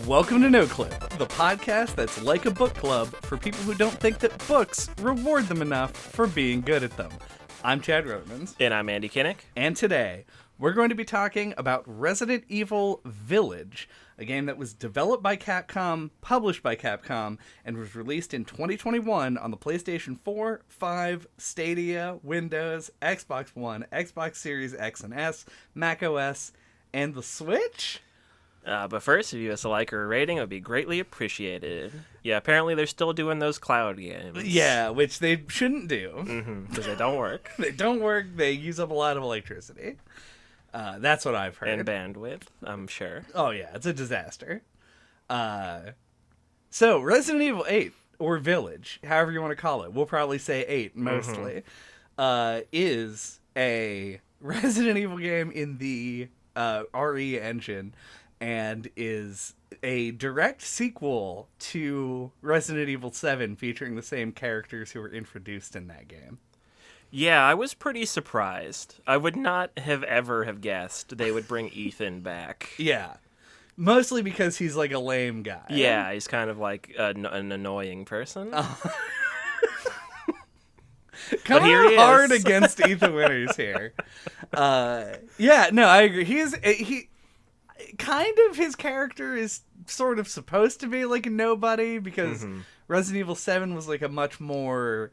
Welcome to No Clip, the podcast that's like a book club for people who don't think that books reward them enough for being good at them. I'm Chad Rotemans. And I'm Andy Kinnick. And today, we're going to be talking about Resident Evil Village, a game that was developed by Capcom, published by Capcom, and was released in 2021 on the PlayStation 4, 5, Stadia, Windows, Xbox One, Xbox Series X and S, Mac OS, and the Switch? But first, if you give us a like or a rating, it would be greatly appreciated. Yeah, apparently they're still doing those cloud games. Yeah, which they shouldn't do. Because they don't work. They don't work. They use up a lot of electricity. That's what I've heard. And bandwidth, I'm sure. Oh, yeah, it's a disaster. So, Resident Evil 8, or Village, however you want to call it, we'll probably say 8 mostly, is a Resident Evil game in the RE engine, and is a direct sequel to Resident Evil 7 featuring the same characters who were introduced in that game. Yeah, I was pretty surprised. I would not have ever have guessed they would bring Ethan back. Yeah. Mostly because he's like a lame guy. Yeah, he's kind of like an annoying person. Coming here he is. hard against Ethan Winters here. Yeah, no, I agree. He kind of, his character is sort of supposed to be like a nobody because Resident Evil 7 was like a much more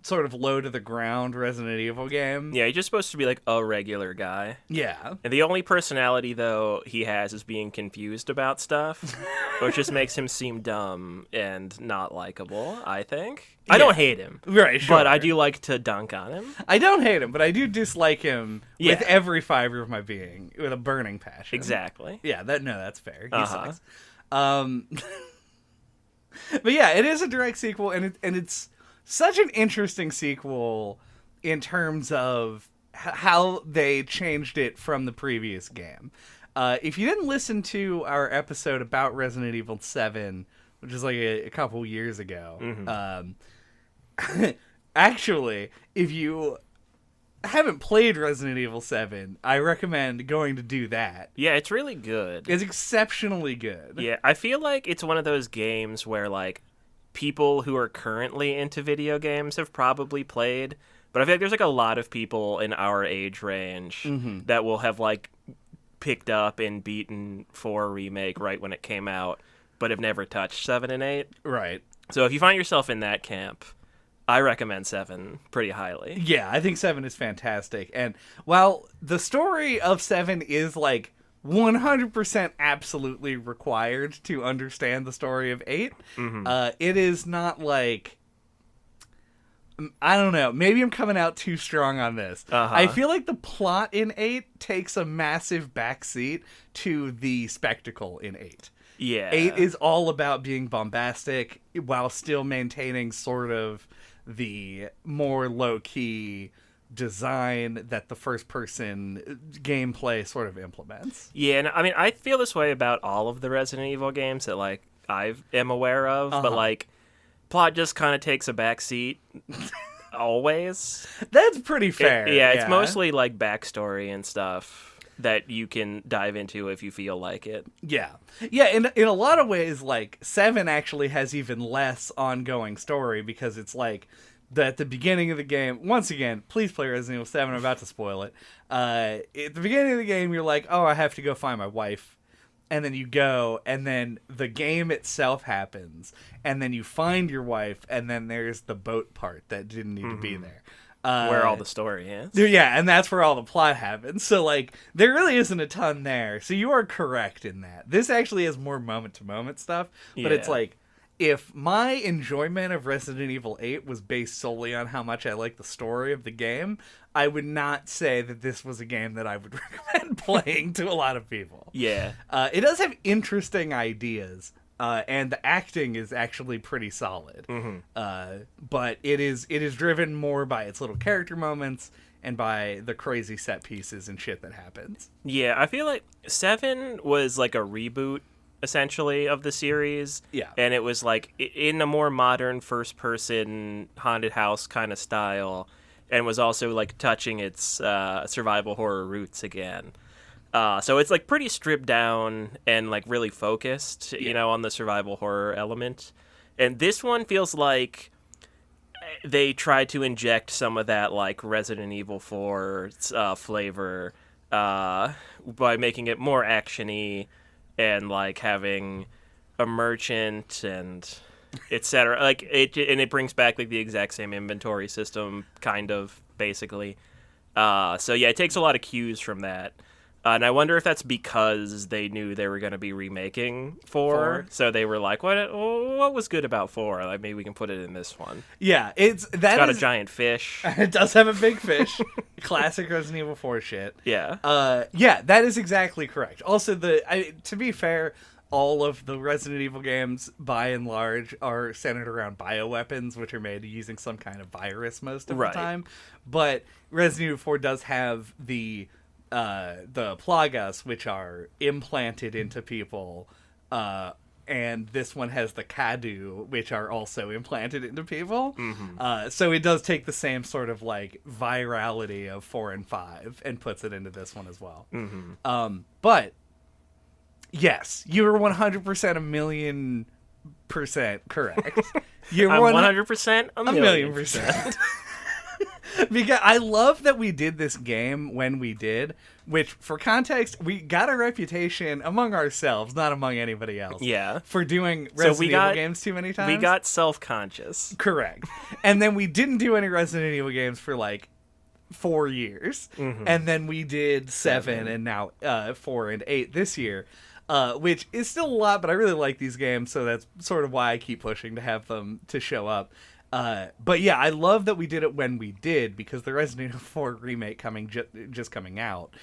sort of low to the ground Resident Evil game. Yeah, he's just supposed to be like a regular guy. Yeah. And the only personality, though, he has is being confused about stuff, which just makes him seem dumb and not likable, I think. I don't hate him. Right, sure. But I do like to dunk on him. I don't hate him, but I do dislike him with every fiber of my being, with a burning passion. Exactly. Yeah, that's fair. He sucks. But yeah, it is a direct sequel, and it's such an interesting sequel in terms of how they changed it from the previous game. If you didn't listen to our episode about Resident Evil 7, which is like a couple years ago, actually, if you haven't played Resident Evil 7, I recommend going to do that. Yeah, it's really good. It's exceptionally good. Yeah, I feel like it's one of those games where, like, people who are currently into video games have probably played, but I feel like there's like a lot of people in our age range that will have like picked up and beaten 4 Remake right when it came out, but have never touched 7 and 8. Right. So if you find yourself in that camp, I recommend 7 pretty highly. Yeah, I think 7 is fantastic. And while the story of 7 is like 100% absolutely required to understand the story of 8, it is not like, I don't know, maybe I'm coming out too strong on this. I feel like the plot in 8 takes a massive backseat to the spectacle in 8. Yeah. 8 is all about being bombastic while still maintaining sort of the more low-key design that the first-person gameplay sort of implements. Yeah, and I mean, I feel this way about all of the Resident Evil games that, like, I am aware of, but, like, plot just kind of takes a backseat always. That's pretty fair. It's mostly, like, backstory and stuff that you can dive into if you feel like it. Yeah. Yeah, in a lot of ways, like, 7 actually has even less ongoing story because it's, like, at the beginning of the game, once again, please play Resident Evil 7, I'm about to spoil it. At the beginning of the game, you're like, oh, I have to go find my wife. And then you go, and then the game itself happens, and then you find your wife, and then there's the boat part that didn't need to be there. Where all the story is. Yeah, and that's where all the plot happens. So, like, there really isn't a ton there. So you are correct in that. This actually has more moment-to-moment stuff, but it's like, if my enjoyment of Resident Evil 8 was based solely on how much I like the story of the game, I would not say that this was a game that I would recommend playing to a lot of people. Yeah. It does have interesting ideas, and the acting is actually pretty solid. But it is driven more by its little character moments and by the crazy set pieces and shit that happens. Yeah, I feel like 7 was like a reboot essentially of the series. Yeah. And it was like in a more modern first person haunted house kind of style, and was also like touching its survival horror roots again. So it's like pretty stripped down and like really focused, on the survival horror element. And this one feels like they tried to inject some of that like Resident Evil 4 flavor by making it more actiony and like having a merchant and etc. Like it brings back like the exact same inventory system, kind of basically. So yeah, it takes a lot of cues from that. And I wonder if that's because they knew they were going to be remaking 4. So they were like, what was good about 4? Like, maybe we can put it in this one. Yeah, it's got a giant fish. It does have a big fish. Classic Resident Evil 4 shit. Yeah. Yeah, that is exactly correct. Also, to be fair, all of the Resident Evil games, by and large, are centered around bioweapons, which are made using some kind of virus most of the time. But Resident Evil 4 does have the plagas, which are implanted into people, and this one has the Kadu, which are also implanted into people. So it does take the same sort of like virality of 4 and 5 and puts it into this one as well. But yes, you were 100% %1,000,000% correct. You're 100% a million percent. Because I love that we did this game when we did, which, for context, we got a reputation among ourselves, not among anybody else. Yeah. For doing Resident Evil games too many times. We got self-conscious. Correct. And then we didn't do any Resident Evil games for, like, 4 years. And then we did 7 and now 4 and 8 this year. Which is still a lot, but I really like these games, so that's sort of why I keep pushing to have them to show up. But yeah, I love that we did it when we did, because the Resident Evil 4 remake just coming out,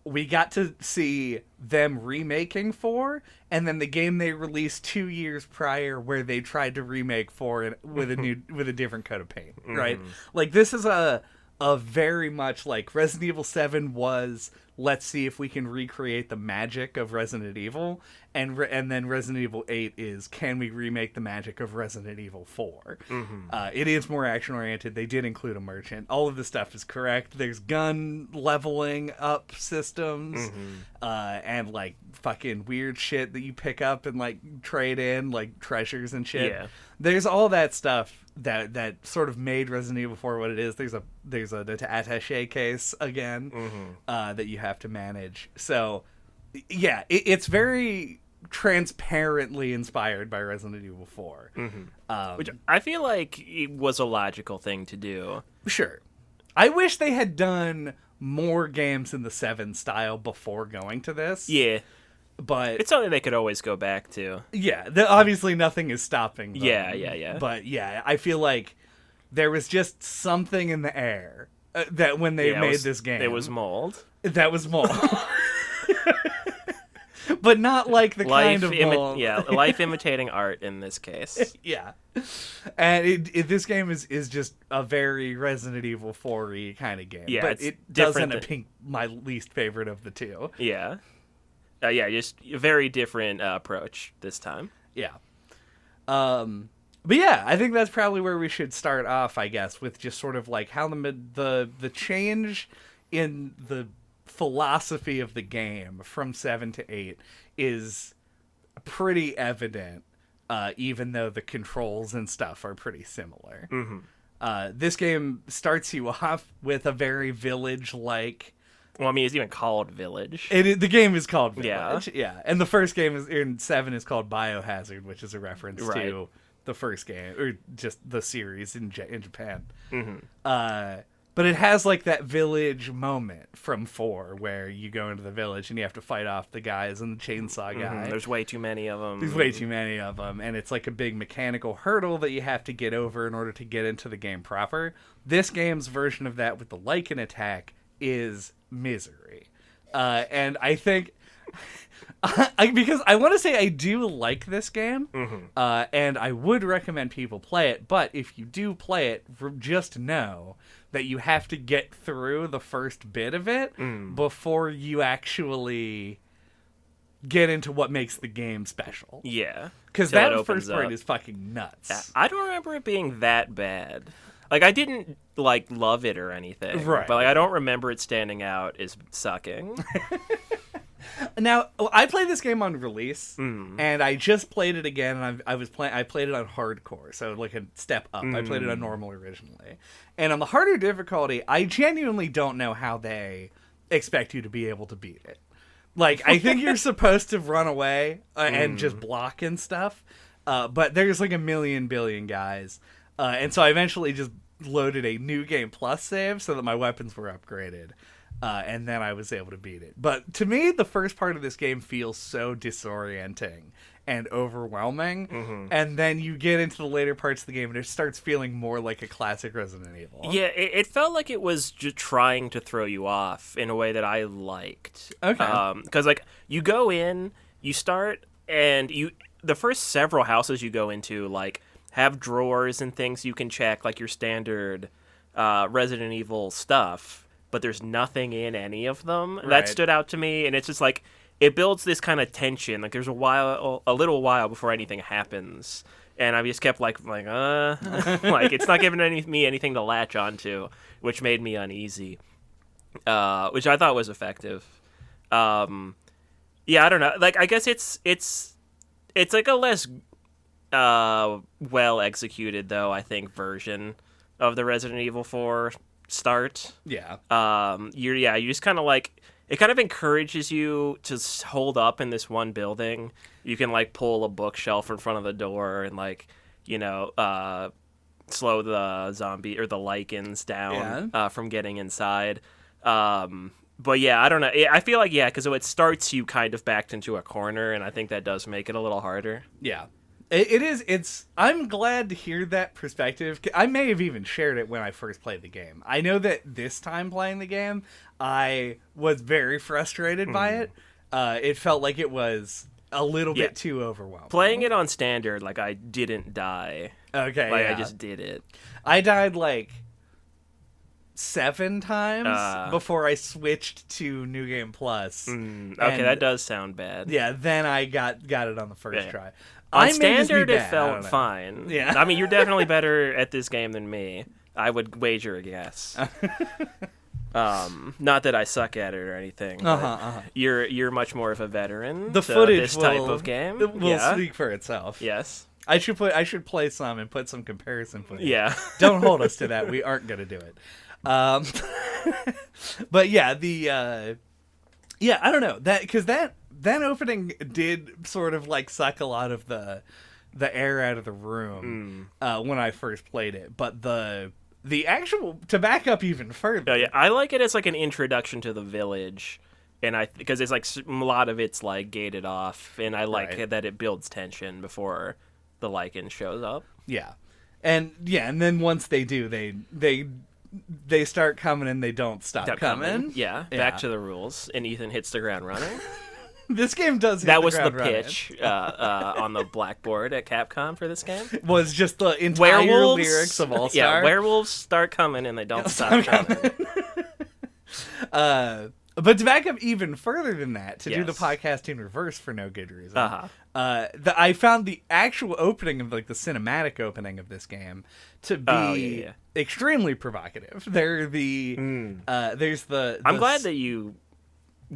we got to see them remaking 4, and then the game they released 2 years prior where they tried to remake 4 with a different coat of paint, right? Like, this is a very much like Resident Evil 7 was, let's see if we can recreate the magic of Resident Evil, and then Resident Evil 8 is, can we remake the magic of Resident Evil 4? It is more action-oriented. They did include a merchant. All of the stuff is correct. There's gun leveling up systems, and, like, fucking weird shit that you pick up and, like, trade in, like, treasures and shit. Yeah. There's all that stuff that sort of made Resident Evil 4 what it is. There's an attaché case again that you have to manage. So yeah, it's very transparently inspired by Resident Evil 4. Which I feel like it was a logical thing to do. Sure. I wish they had done more games in the 7 style before going to this. Yeah. But it's something they could always go back to. Yeah, obviously nothing is stopping them. Yeah. But yeah, I feel like there was just something in the air that when they made this game. It was mold. That was mold. But not like the kind of mold. Life imitating art in this case. Yeah. And this game is just a very Resident Evil 4-y kind of game. Yeah, but it does end up being my least favorite of the two. Yeah. Just a very different approach this time. Yeah. But yeah, I think that's probably where we should start off, I guess, with just sort of like how the change in the philosophy of the game from 7 to 8 is pretty evident, even though the controls and stuff are pretty similar. This game starts you off with a very village-like. Well, I mean, it's even called Village. The game is called Village, yeah. And the first game in 7 is called Biohazard, which is a reference to the first game, or just the series in Japan. But it has, like, that village moment from 4, where you go into the village and you have to fight off the guys and the chainsaw guy. There's way too many of them. And it's like a big mechanical hurdle that you have to get over in order to get into the game proper. This game's version of that with the Lycan attack is misery. And I think because I want to say I do like this game, and I would recommend people play it, but if you do play it, just know that you have to get through the first bit of it before you actually get into what makes the game special. Yeah. Because that first part is fucking nuts. I don't remember it being that bad. Like, I didn't, like, love it or anything. Right. But, like, I don't remember it standing out as sucking. Now, I played this game on release, and I just played it again, and I played it on hardcore, so like a step up. I played it on normal originally. And on the harder difficulty, I genuinely don't know how they expect you to be able to beat it. Like, I think you're supposed to run away and just block and stuff, but there's like a million billion guys. And so I eventually just loaded a New Game Plus save so that my weapons were upgraded. And then I was able to beat it. But to me, the first part of this game feels so disorienting and overwhelming. And then you get into the later parts of the game and it starts feeling more like a classic Resident Evil. Yeah, it felt like it was just trying to throw you off in a way that I liked. Okay. Because, like, you go in, you start, and the first several houses you go into, like, have drawers and things you can check, like your standard Resident Evil stuff. But there's nothing in any of them. Right. That stood out to me, and it's just like it builds this kind of tension. Like there's a little while before anything happens, and I just kept like like it's not giving me anything to latch onto, which made me uneasy. Which I thought was effective. Yeah, I don't know. Like I guess it's like a less well executed though. I think version of the Resident Evil 4. Start. Yeah. You just kind of like it kind of encourages you to hold up in this one building. You can like pull a bookshelf in front of the door and like, slow the zombie or the lichens down from getting inside. But yeah, I don't know. I feel like because it starts you kind of backed into a corner, and I think that does make it a little harder. Yeah. It is. I'm glad to hear that perspective. I may have even shared it when I first played the game. I know that this time playing the game, I was very frustrated by it. It felt like it was a little bit too overwhelming. Playing it on standard, like I didn't die. Okay, I just did it. I died like 7 times before I switched to New Game Plus. Okay, that does sound bad. Yeah, then I got it on the first try. On standard, it felt fine. Yeah. I mean, you're definitely better at this game than me. I would wager a guess. Not that I suck at it or anything. You're much more of a veteran. The footage this type of game will speak for itself. Yes. I should play some and put some comparison footage. Yeah. Don't hold us to that. We aren't going to do it. But yeah, I don't know that because that opening did sort of like suck a lot of the air out of the room when I first played it. But the actual, to back up even further, I like it as like an introduction to the village, and because it's like a lot of it's like gated off, and I like that it builds tension before the lichen shows up. Yeah, and then once they do, they start coming and they don't stop coming. Yeah, back to the rules, and Ethan hits the ground running. This game does hit that the was ground the pitch on the blackboard at Capcom for this game. Was just the entire werewolves, lyrics of All Star. Yeah, werewolves start coming and they don't stop coming. But to back up even further than that, to do the podcast in reverse for no good reason, I found the actual opening of like the cinematic opening of this game to be extremely provocative. There's the I'm glad that you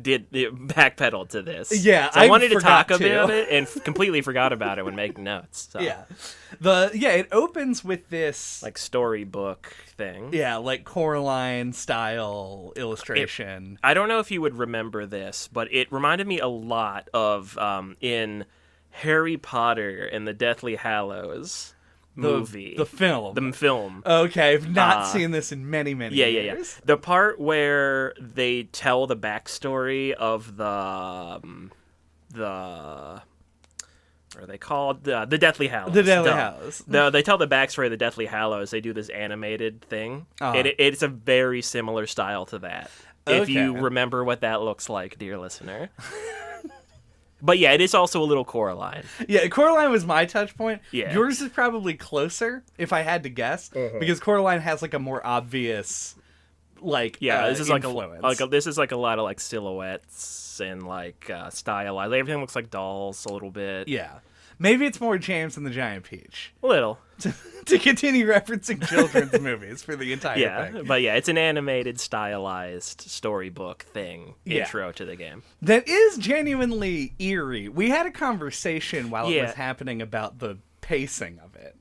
did backpedal to this. Yeah, so I wanted to talk about it and completely forgot about it when making notes. So. Yeah, it opens with this like storybook thing. Yeah, like Coraline style illustration. I don't know if you would remember this, but it reminded me a lot of in Harry Potter and the Deathly Hallows movie. The film. The film. Okay, I've not seen this in many years. Yeah. The part where they tell the backstory of the what are they called? The Deathly Hallows. The Deathly Hallows. They tell the backstory of the Deathly Hallows. They do this animated thing. It's a very similar style to that. If you remember what that looks like, dear listener. But yeah, it is also a little Coraline. Yeah, Coraline was my touch point. Yeah. Yours is probably closer, if I had to guess, because Coraline has like a more obvious, like, this is influence. This is like a lot of like silhouettes and like stylized. Everything looks like dolls a little bit. Yeah, maybe it's more James and the Giant Peach. A little. to continue referencing children's movies for the entire thing. But yeah, it's an animated, stylized storybook thing intro to the game. That is genuinely eerie. We had a conversation while it was happening about the pacing of it.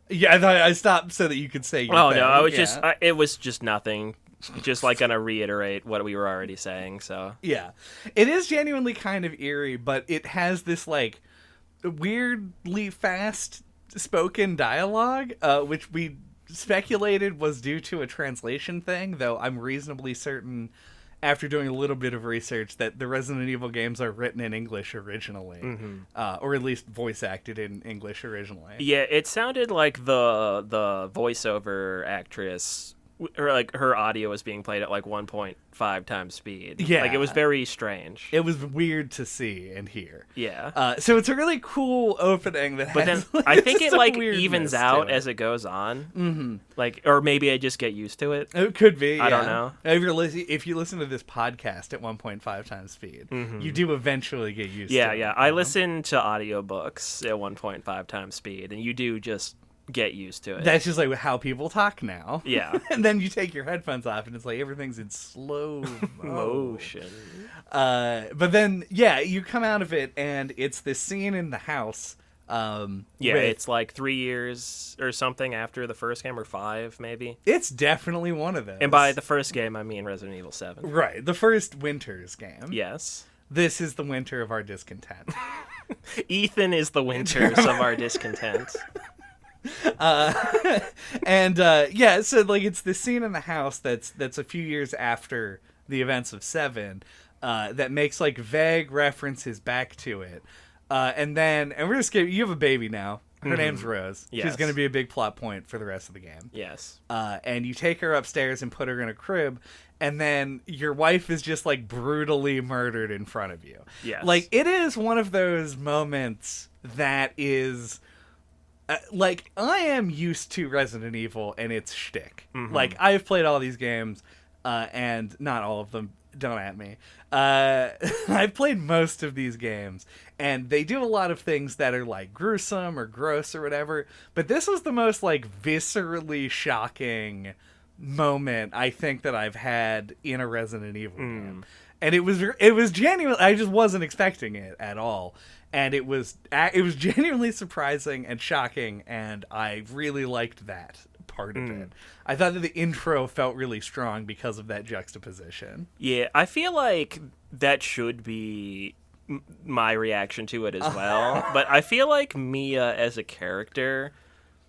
Yeah, I stopped so that you could say your thing. No, I was it was just nothing. Just like gonna reiterate what we were already saying, so. Yeah. It is genuinely kind of eerie, but it has this, like, weirdly fast spoken dialogue, which we speculated was due to a translation thing, though I'm reasonably certain, after doing a little bit of research, that the Resident Evil games are written in English originally, or at least voice acted in English originally. Yeah, it sounded like the voiceover actress, or like her audio was being played at like 1.5 times speed. Yeah, like it was very strange. It was weird to see and hear. Yeah. So it's a really cool opening that. But has, then I think it like evens out as it goes on. Mm-hmm. Like, or maybe I just get used to it. It could be. I don't know. If you listen to this podcast at 1.5 times speed, you do eventually get used to it. Yeah. I listen to audiobooks at 1.5 times speed, and you do just get used to it. That's just like how people talk now. Yeah. And then you take your headphones off and it's like everything's in slow motion. But then you come out of it and it's this scene in the house. It's like 3 years or something after the first game, or 5 maybe. It's definitely one of those. And by the first game I mean Resident Evil 7. Right, the first Winters game. Yes. This is the winter of our discontent. Ethan is the Winters of our discontent. So like it's this scene in the house that's a few years after the events of 7 that makes like vague references back to it, and we're just gonna, you have a baby now. Her name's Rose. Yes. She's going to be a big plot point for the rest of the game. Yes. And you take her upstairs and put her in a crib, and then your wife is just like brutally murdered in front of you. Yes. Like it is one of those moments that is. Like, I am used to Resident Evil and its shtick. Like, I've played all these games, and not all of them, don't at me. I've played most of these games, and they do a lot of things that are, like, gruesome or gross or whatever, but this was the most, like, viscerally shocking moment I think that I've had in a Resident Evil game. And it was genuine. I just wasn't expecting it at all. And it was genuinely surprising and shocking, and I really liked that part of it. I thought that the intro felt really strong because of that juxtaposition. Yeah, I feel like that should be my reaction to it as well. But I feel like Mia as a character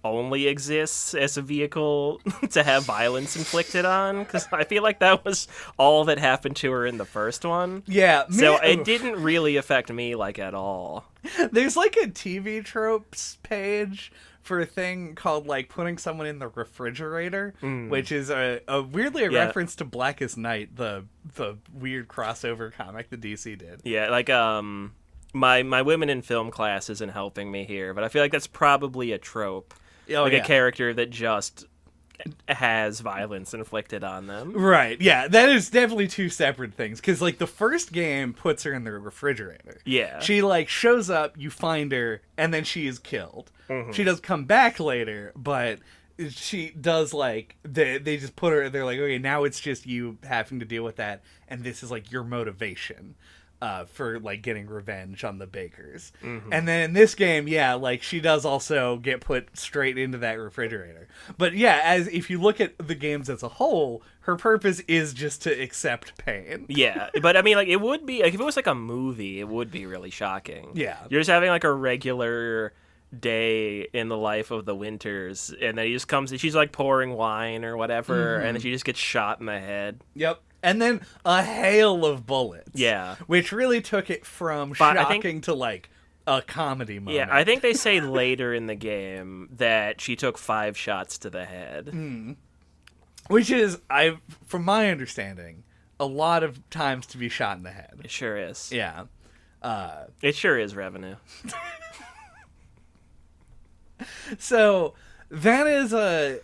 only exists as a vehicle to have violence inflicted on, because I feel like that was all that happened to her in the first one. Yeah. So it didn't really affect me, like, at all. There's, like, a TV tropes page for a thing called, like, putting someone in the refrigerator, which is weirdly a reference to Blackest Night, the weird crossover comic that DC did. Yeah, like, my women in film class isn't helping me here, but I feel like that's probably a trope. A character that just has violence inflicted on them. Right, yeah. That is definitely two separate things. Because, like, the first game puts her in the refrigerator. Yeah. She, like, shows up, you find her, and then she is killed. She does come back later, but she does, like, they just put her, they're like, okay, now it's just you having to deal with that, and this is, like, your motivation. For, like, getting revenge on the Bakers. And then in this game, like, she does also get put straight into that refrigerator. But as if you look at the games as a whole, her purpose is just to accept pain. Yeah, but I mean, like, it would be, like, if it was like a movie, it would be really shocking. Yeah. You're just having, like, a regular day in the life of the Winters, and then he just comes, she's, like, pouring wine or whatever, and then she just gets shot in the head. Yep. And then a hail of bullets. Yeah. Which really took it from shocking to, like, a comedy moment. Yeah, I think they say later in the game that she took 5 shots to the head. Which is, from my understanding, a lot of times to be shot in the head. It sure is. Yeah. It sure is revenue. So, that is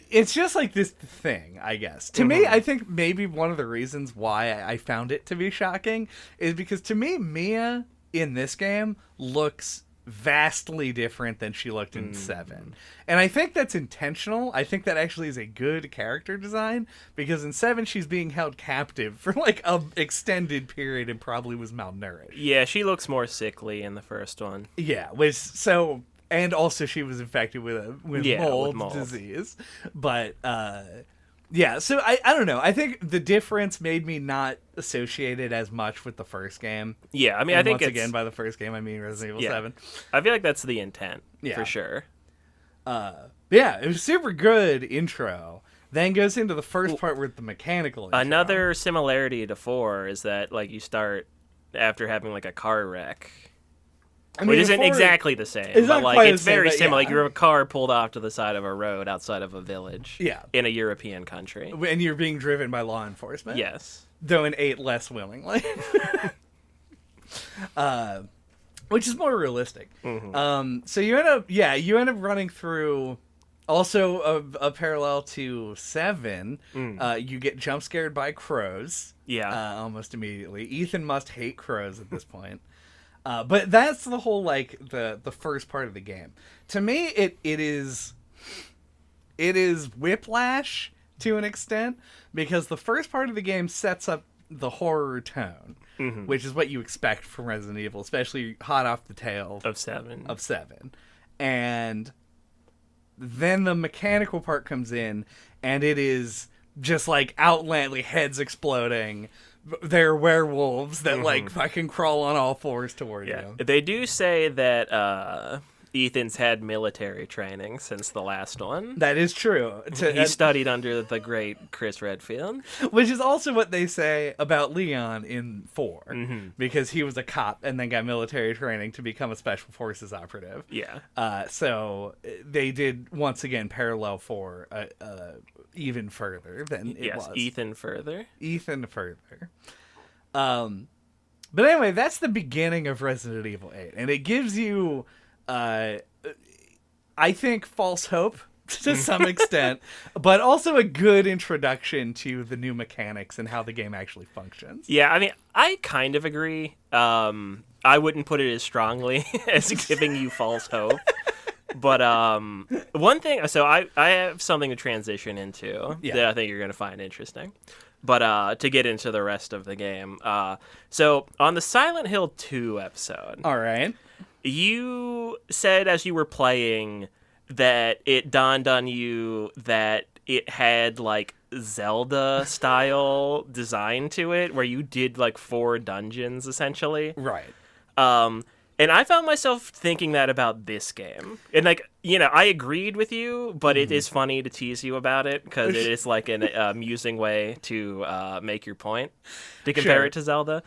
it's just like this thing, I guess. To me, I think maybe one of the reasons why I found it to be shocking is because to me, Mia in this game looks vastly different than she looked in 7. And I think that's intentional. I think that actually is a good character design, because in 7 she's being held captive for like a extended period and probably was malnourished. Yeah, she looks more sickly in the first one. Yeah, and also she was infected with mold disease. But yeah, so I don't know. I think the difference made me not associate it as much with the first game. Yeah, I mean, And I think once again, by the first game, I mean Resident Evil 7. I feel like that's the intent, for sure. Yeah, it was super good intro. Then goes into the first part with the mechanical intro. Another similarity to 4 is that, like, you start after having, like, a car wreck. I mean, which isn't exactly the same, but like it's very similar. Like you have a car pulled off to the side of a road outside of a village, in a European country, and you're being driven by law enforcement. Yes, though in 8 less willingly, which is more realistic. So you end up running through. Also, a parallel to 7, you get jump scared by crows. Yeah, almost immediately. Ethan must hate crows at this point. But that's the whole, like, the first part of the game. To me, it is whiplash to an extent, because the first part of the game sets up the horror tone, which is what you expect from Resident Evil, especially hot off the tail of 7. And then the mechanical part comes in, and it is just, like, outlandly heads exploding. They're werewolves that like fucking crawl on all fours toward you. They do say that Ethan's had military training since the last one. That is true. He studied under the great Chris Redfield. Which is also what they say about Leon in 4. Because he was a cop and then got military training to become a special forces operative. Yeah. So they did, once again, parallel 4 even further than it was. Ethan further. But anyway, that's the beginning of Resident Evil 8. And it gives you... I think false hope to some extent, but also a good introduction to the new mechanics and how the game actually functions. Yeah, I mean, I kind of agree. I wouldn't put it as strongly as giving you false hope. But one thing, so I have something to transition into that I think you're going to find interesting. But to get into the rest of the game. So on the Silent Hill 2 episode. All right. You said as you were playing that it dawned on you that it had like Zelda style design to it, where you did like 4 dungeons essentially. Right. And I found myself thinking that about this game. And like, you know, I agreed with you, but it is funny to tease you about it because it is like an amusing way to make your point, to compare it to Zelda.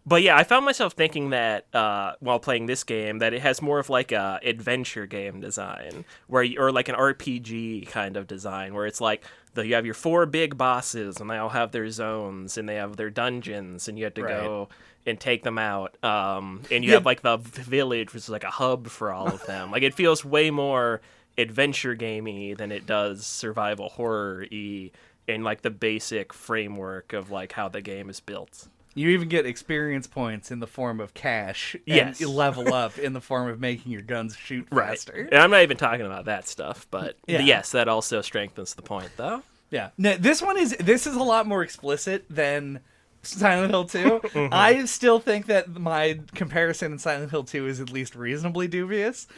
But yeah, I found myself thinking that while playing this game, that it has more of like a adventure game design, or like an RPG kind of design, where it's like you have your 4 big bosses, and they all have their zones, and they have their dungeons, and you have to go and take them out. And you have like the village, which is like a hub for all of them. Like it feels way more adventure gamey than it does survival horror-y in like the basic framework of like how the game is built. You even get experience points in the form of cash, and you level up in the form of making your guns shoot faster. Right. And I'm not even talking about that stuff, but yes, that also strengthens the point, though. Yeah. Now, this is a lot more explicit than Silent Hill 2. I still think that my comparison in Silent Hill 2 is at least reasonably dubious.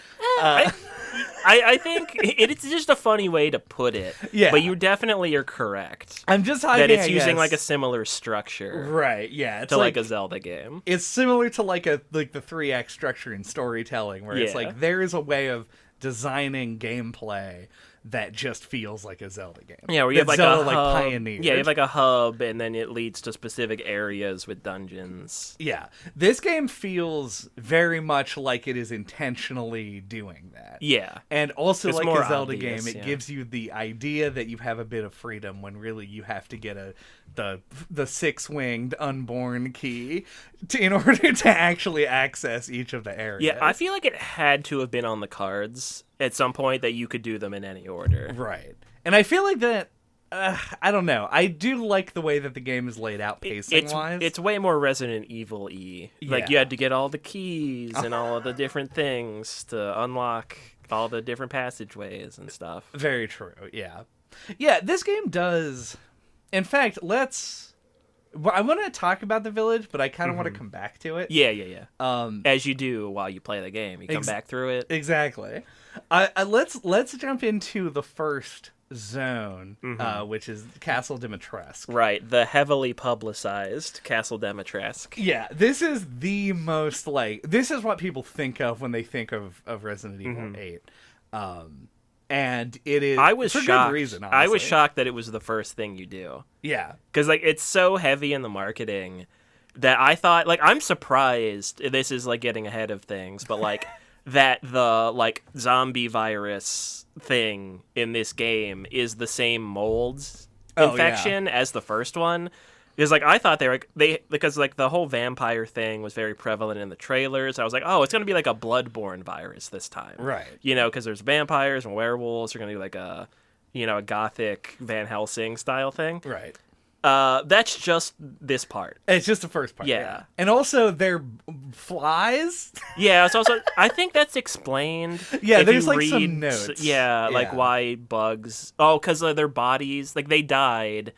I think it's just a funny way to put it. Yeah. But you definitely are correct. I'm just that it's using like a similar structure. Right, yeah. It's to like a Zelda game. It's similar to like the 3-act structure in storytelling, where it's like there is a way of designing gameplay that just feels like a Zelda game. Yeah, where you have like Zelda, a hub. pioneered. Yeah, you have like a hub, and then it leads to specific areas with dungeons. Yeah, this game feels very much like it is intentionally doing that. Yeah, and also it's like more a Zelda obvious, game, it gives you the idea that you have a bit of freedom when really you have to get the 6-winged unborn key in order to actually access each of the areas. Yeah, I feel like it had to have been on the cards at some point that you could do them in any order. Right. And I feel like that I don't know. I do like the way that the game is laid out pacing-wise. It's way more Resident Evil-y. Like, you had to get all the keys and all of the different things to unlock all the different passageways and stuff. Very true, yeah. Yeah, this game does... In fact, I want to talk about the village, but I kind of want to come back to it. Yeah. As you do while you play the game. You come back through it. Exactly. Let's jump into the first zone, which is Castle Dimitrescu. Right, the heavily publicized Castle Dimitrescu. Yeah, this is the most, this is what people think of when they think of Resident Evil 8. And it is for good reason, honestly. I was shocked that it was the first thing you do. Yeah. Because, it's so heavy in the marketing that I thought, I'm surprised, this is, getting ahead of things, but, that the, zombie virus thing in this game is the same mold infection as the first one. Because, I thought because the whole vampire thing was very prevalent in the trailers. I was like, oh, it's going to be like a bloodborne virus this time. Right. Because there's vampires and werewolves. They're going to be like a gothic Van Helsing style thing. Right. That's just this part. It's just the first part. Yeah. And also, they're flies. Yeah, it's also, I think that's explained. Yeah, there's some notes. Yeah, why bugs. Oh, because their bodies, they died.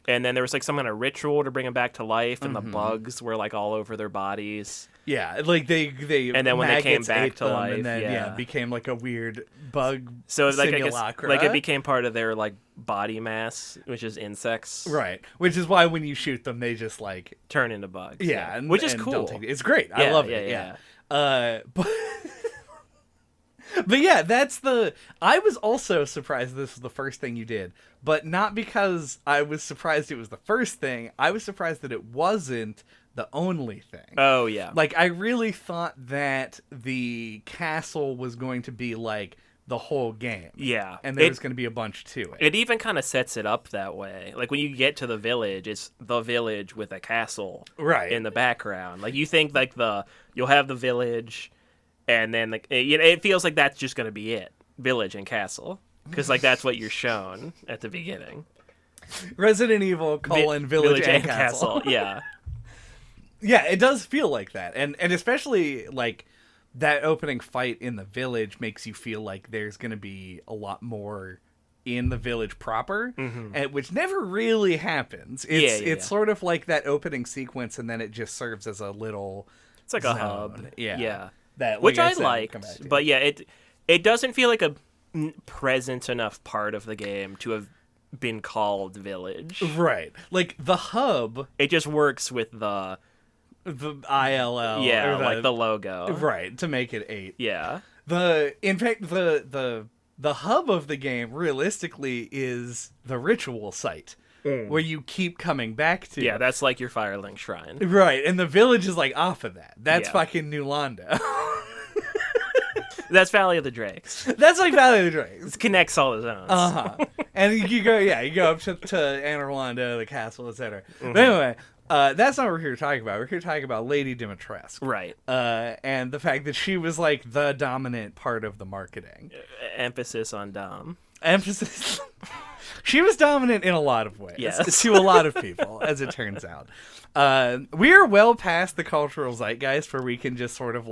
And then there was some kind of ritual to bring them back to life, and the bugs were all over their bodies. Yeah, they and then when they came back to life, and then became a weird bug. So simulacra. I guess, it became part of their body mass, which is insects. Right, which is why when you shoot them, they just turn into bugs. Yeah, which is cool. It's great. I love it. Yeah. But. But yeah, I was also surprised this was the first thing you did, but not because I was surprised it was the first thing. I was surprised that it wasn't the only thing. Oh, yeah. I really thought that the castle was going to be the whole game. Yeah. And there was going to be a bunch to it. It even kind of sets it up that way. When you get to the village, it's the village with a castle in the background. You think you'll have the village... And then it feels like that's just going to be it. Village and castle. Because that's what you're shown at the beginning. Resident Evil, village and castle. Yeah. Yeah, it does feel like that. And especially that opening fight in the village makes you feel like there's going to be a lot more in the village proper, which never really happens. It's sort of like that opening sequence, and then it just serves as a little... It's like a hub. Yeah. Which I liked, but it doesn't feel like a present enough part of the game to have been called Village. Right, the hub. It just works with the ILL. Yeah, the logo. Right, to make it 8. Yeah. In fact, the hub of the game realistically is the ritual site. Where you keep coming back to. Yeah, that's your Firelink Shrine. Right, and the village is off of that. That's fucking New Londo. That's Valley of the Drakes. That's Valley of the Drakes. It connects all the zones. And you go up to Anne Orlando, the castle, etc. But anyway, that's not what we're here to talk about. We're here to talk about Lady Dimitrescu. Right. And the fact that she was the dominant part of the marketing. Emphasis on dom. Emphasis. She was dominant in a lot of ways. Yes. To a lot of people, as it turns out. We are well past the cultural zeitgeist where we can just sort of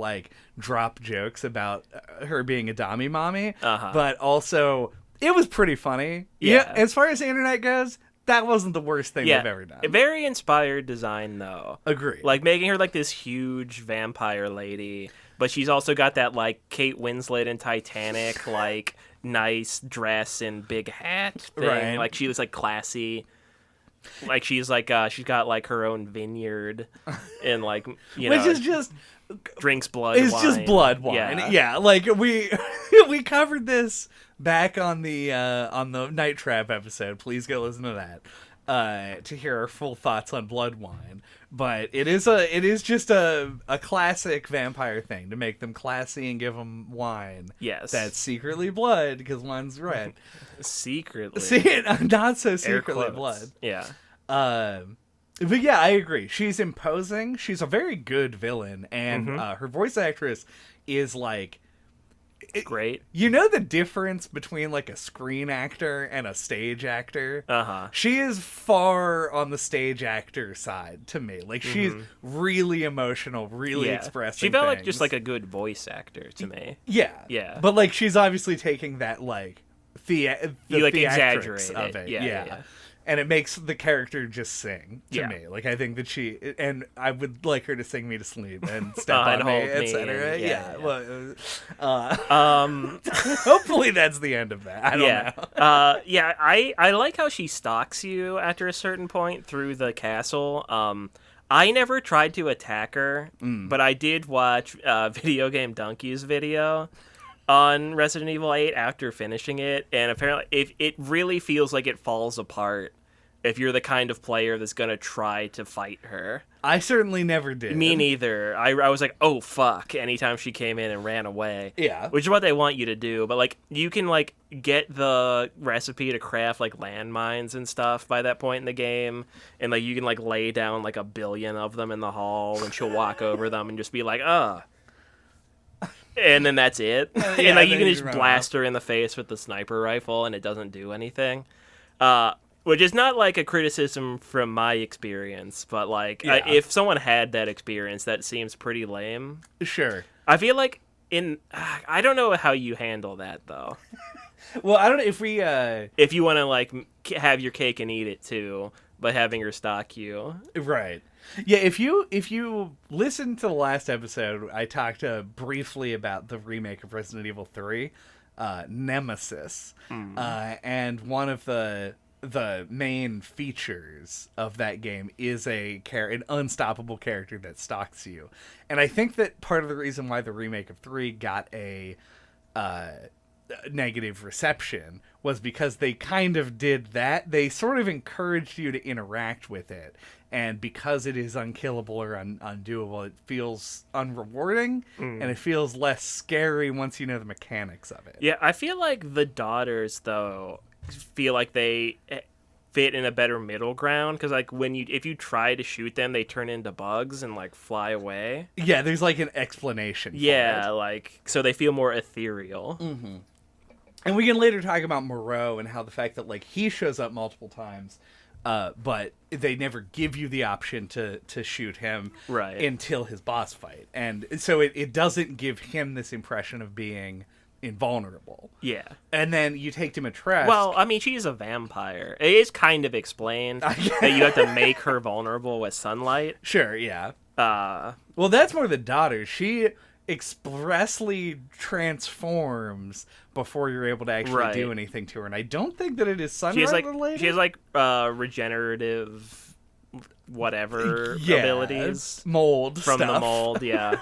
drop jokes about her being a dommy mommy. But also, it was pretty funny. Yeah. As far as the internet goes, that wasn't the worst thing they've ever done. Very inspired design, though. Agree. Making her this huge vampire lady, but she's also got that Kate Winslet in Titanic, nice dress and big hat thing. Right. She was classy. She's she's got her own vineyard and which is just drinks blood it's wine. Just blood wine. Yeah, we we covered this back on the Night Trap episode. Please go listen to that to hear our full thoughts on blood wine. But it is just a classic vampire thing to make them classy and give them wine. Yes, that's secretly blood because wine's red. Secretly, not so secretly blood. Yeah. But yeah, I agree. She's imposing. She's a very good villain, and her voice actress is great. You know the difference between like a screen actor and a stage actor? Uh-huh. She is far on the stage actor side to me. Like she's really emotional, really expressing She felt like things. just like a good voice actor to me. Yeah. Yeah. But like she's obviously taking that like the You, like, theatrics exaggerate of it. it. Yeah. And it makes the character just sing to Yeah. me. Like I think that she and I would like her to sing me to sleep and step And on me, hold me etc. and- Yeah. yeah. Well, hopefully that's the end of that. I don't know. Yeah, I like how she stalks you after a certain point through the castle. I never tried to attack her, but I did watch Video Game Donkey's video on Resident Evil 8 after finishing it, and apparently it really feels like it falls apart if you're the kind of player that's going to try to fight her. I certainly never did. Me neither. I was like, oh, fuck, anytime she came in and ran away. Yeah. Which is what they want you to do. But, like, you can, like, get the recipe to craft, like, landmines and stuff by that point in the game. And, like, you can, like, lay down, like, 1 billion of them in the hall, and she'll walk over them and just be like, and then that's it. And, like, you can just blast her in the face with the sniper rifle, and it doesn't do anything. Which is not, like, a criticism from my experience, but, like, if someone had that experience, that seems pretty lame. Sure. I feel like I don't know how you handle that, though. Well, I don't know if if you want to, like, have your cake and eat it, too, by having her stalk you. Right. Yeah, if you listen to the last episode, I talked briefly about the remake of Resident Evil 3, Nemesis. And one of the main features of that game is an unstoppable character that stalks you. And I think that part of the reason why the remake of 3 got a negative reception was because they kind of did that. They sort of encouraged you to interact with it. And because it is unkillable or undoable, it feels unrewarding, and it feels less scary once you know the mechanics of it. Yeah, I feel like the daughters, though, feel like they fit in a better middle ground, because like if you try to shoot them, they turn into bugs and like fly away. Yeah, there's like an explanation for it. Like so they feel more ethereal. And we can later talk about Moreau and how the fact that like he shows up multiple times, but they never give you the option to shoot him until his boss fight, and so it doesn't give him this impression of being invulnerable. Yeah. And then you take Dimitrescu. Well, I mean, she's a vampire. It is kind of explained that you have to make her vulnerable with sunlight. Sure, yeah. Well, that's more the daughter. She expressly transforms before you're able to actually do anything to her. And I don't think that it is sunlight related. She has like regenerative whatever abilities. Mold from stuff. The mold, yeah.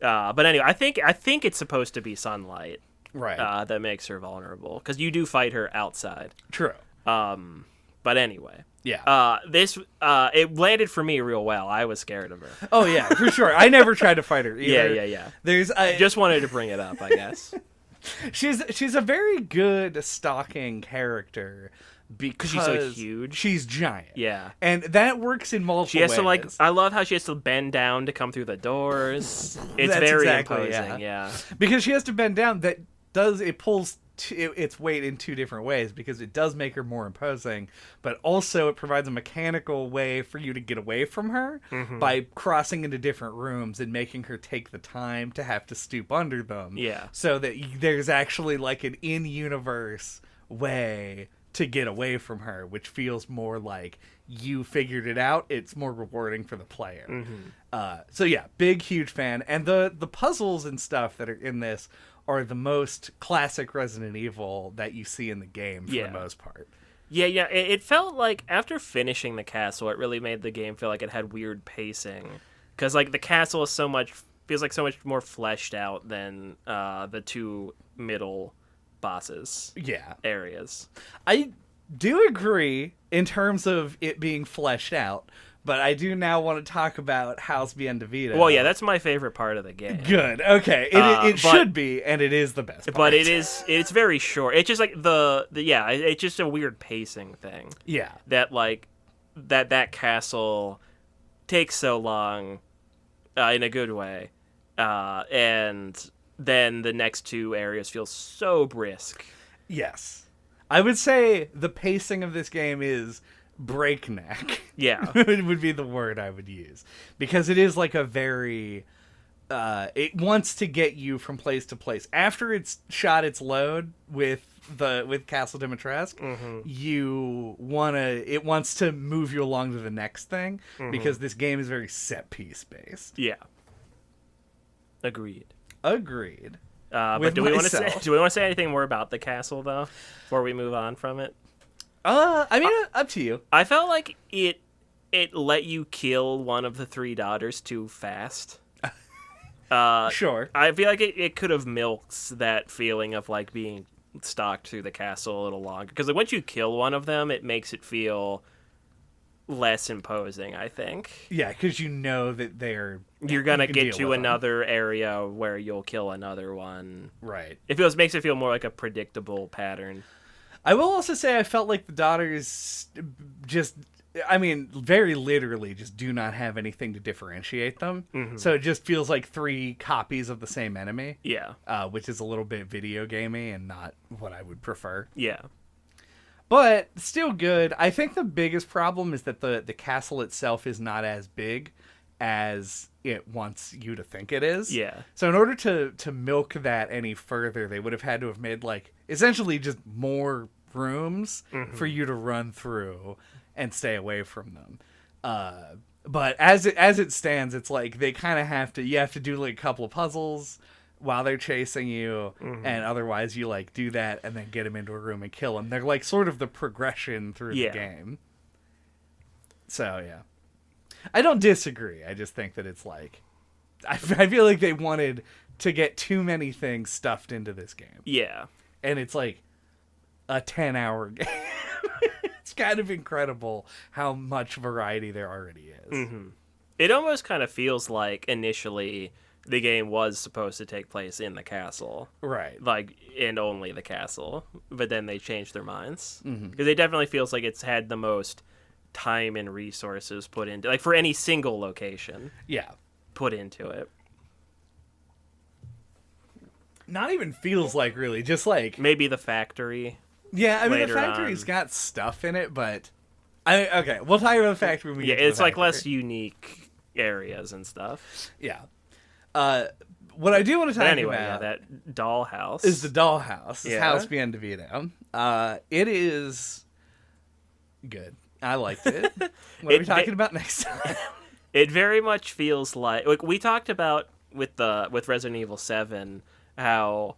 But anyway, I think it's supposed to be sunlight, right? That makes her vulnerable, because you do fight her outside. True. But anyway, yeah. It landed for me real well. I was scared of her. Oh yeah, for sure. I never tried to fight her either. Yeah. Just wanted to bring it up, I guess. She's a very good stalking character. Because she's so huge. She's giant. Yeah. And that works in multiple ways. She has to I love how she has to bend down to come through the doors. It's very imposing, yeah. Because she has to bend down, it pulls its weight in two different ways, because it does make her more imposing, but also it provides a mechanical way for you to get away from her by crossing into different rooms and making her take the time to have to stoop under them. Yeah. So that there's actually like an in-universe way to get away from her, which feels more like you figured it out. It's more rewarding for the player. So yeah, big, huge fan. And the puzzles and stuff that are in this are the most classic Resident Evil that you see in the game for the most part. Yeah. It felt like after finishing the castle, it really made the game feel like it had weird pacing. Because like the castle is feels like so much more fleshed out than the two middle bosses areas. I do agree in terms of it being fleshed out, but I do now want to talk about House Bien de Vida. Well, yeah, that's my favorite part of the game. Good. Okay. It should be, and it is the best part. But it's very short. It's just like it's just a weird pacing thing. Yeah. That like that castle takes so long in a good way. And then the next two areas feel so brisk. Yes. I would say the pacing of this game is breakneck. Yeah. It would be the word I would use. Because it is like a very... it wants to get you from place to place. After it's shot its load with Castle Dimitrescu, it wants to move you along to the next thing, because this game is very set piece based. Yeah. Agreed. But do we want to say anything more about the castle though before we move on from it? I mean, up to you. I felt like it let you kill one of the three daughters too fast. Sure. I feel like it could have milked that feeling of like being stalked through the castle a little longer, because like once you kill one of them, it makes it feel less imposing, I think. Yeah, because you know that you're gonna get to another area where you'll kill another one. Right. Makes it feel more like a predictable pattern. I will also say I felt like the daughters just, I mean, very literally just do not have anything to differentiate them. So it just feels like three copies of the same enemy. Yeah. Which is a little bit video gamey and not what I would prefer. Yeah. But still good. I think the biggest problem is that the castle itself is not as big as it wants you to think it is. Yeah. So in order to milk that any further, they would have had to have made like essentially just more rooms for you to run through and stay away from them. But as it stands, it's like they kind of you have to do like a couple of puzzles while they're chasing you, and otherwise you like do that and then get them into a room and kill them. They're like sort of the progression through the game. So yeah, I don't disagree. I just think that it's like I feel like they wanted to get too many things stuffed into this game. Yeah, and it's like a 10-hour game. It's kind of incredible how much variety there already is. It almost kind of feels like initially the game was supposed to take place in the castle. Right. Like, and only the castle. But then they changed their minds. Because it definitely feels like it's had the most time and resources put into, like, for any single location. Yeah. Put into it. Not even feels like, really. Just like... Maybe the factory. Yeah, I mean, the factory's got stuff in it, but... Okay, we'll talk about the factory when we get to it's the like factory. less unique areas and stuff. Yeah. What I do want to talk about that dollhouse is the dollhouse. Yeah. House Bien DeVito. It is good. I liked it. What are we talking about next time? It very much feels like we talked about with Resident Evil 7 how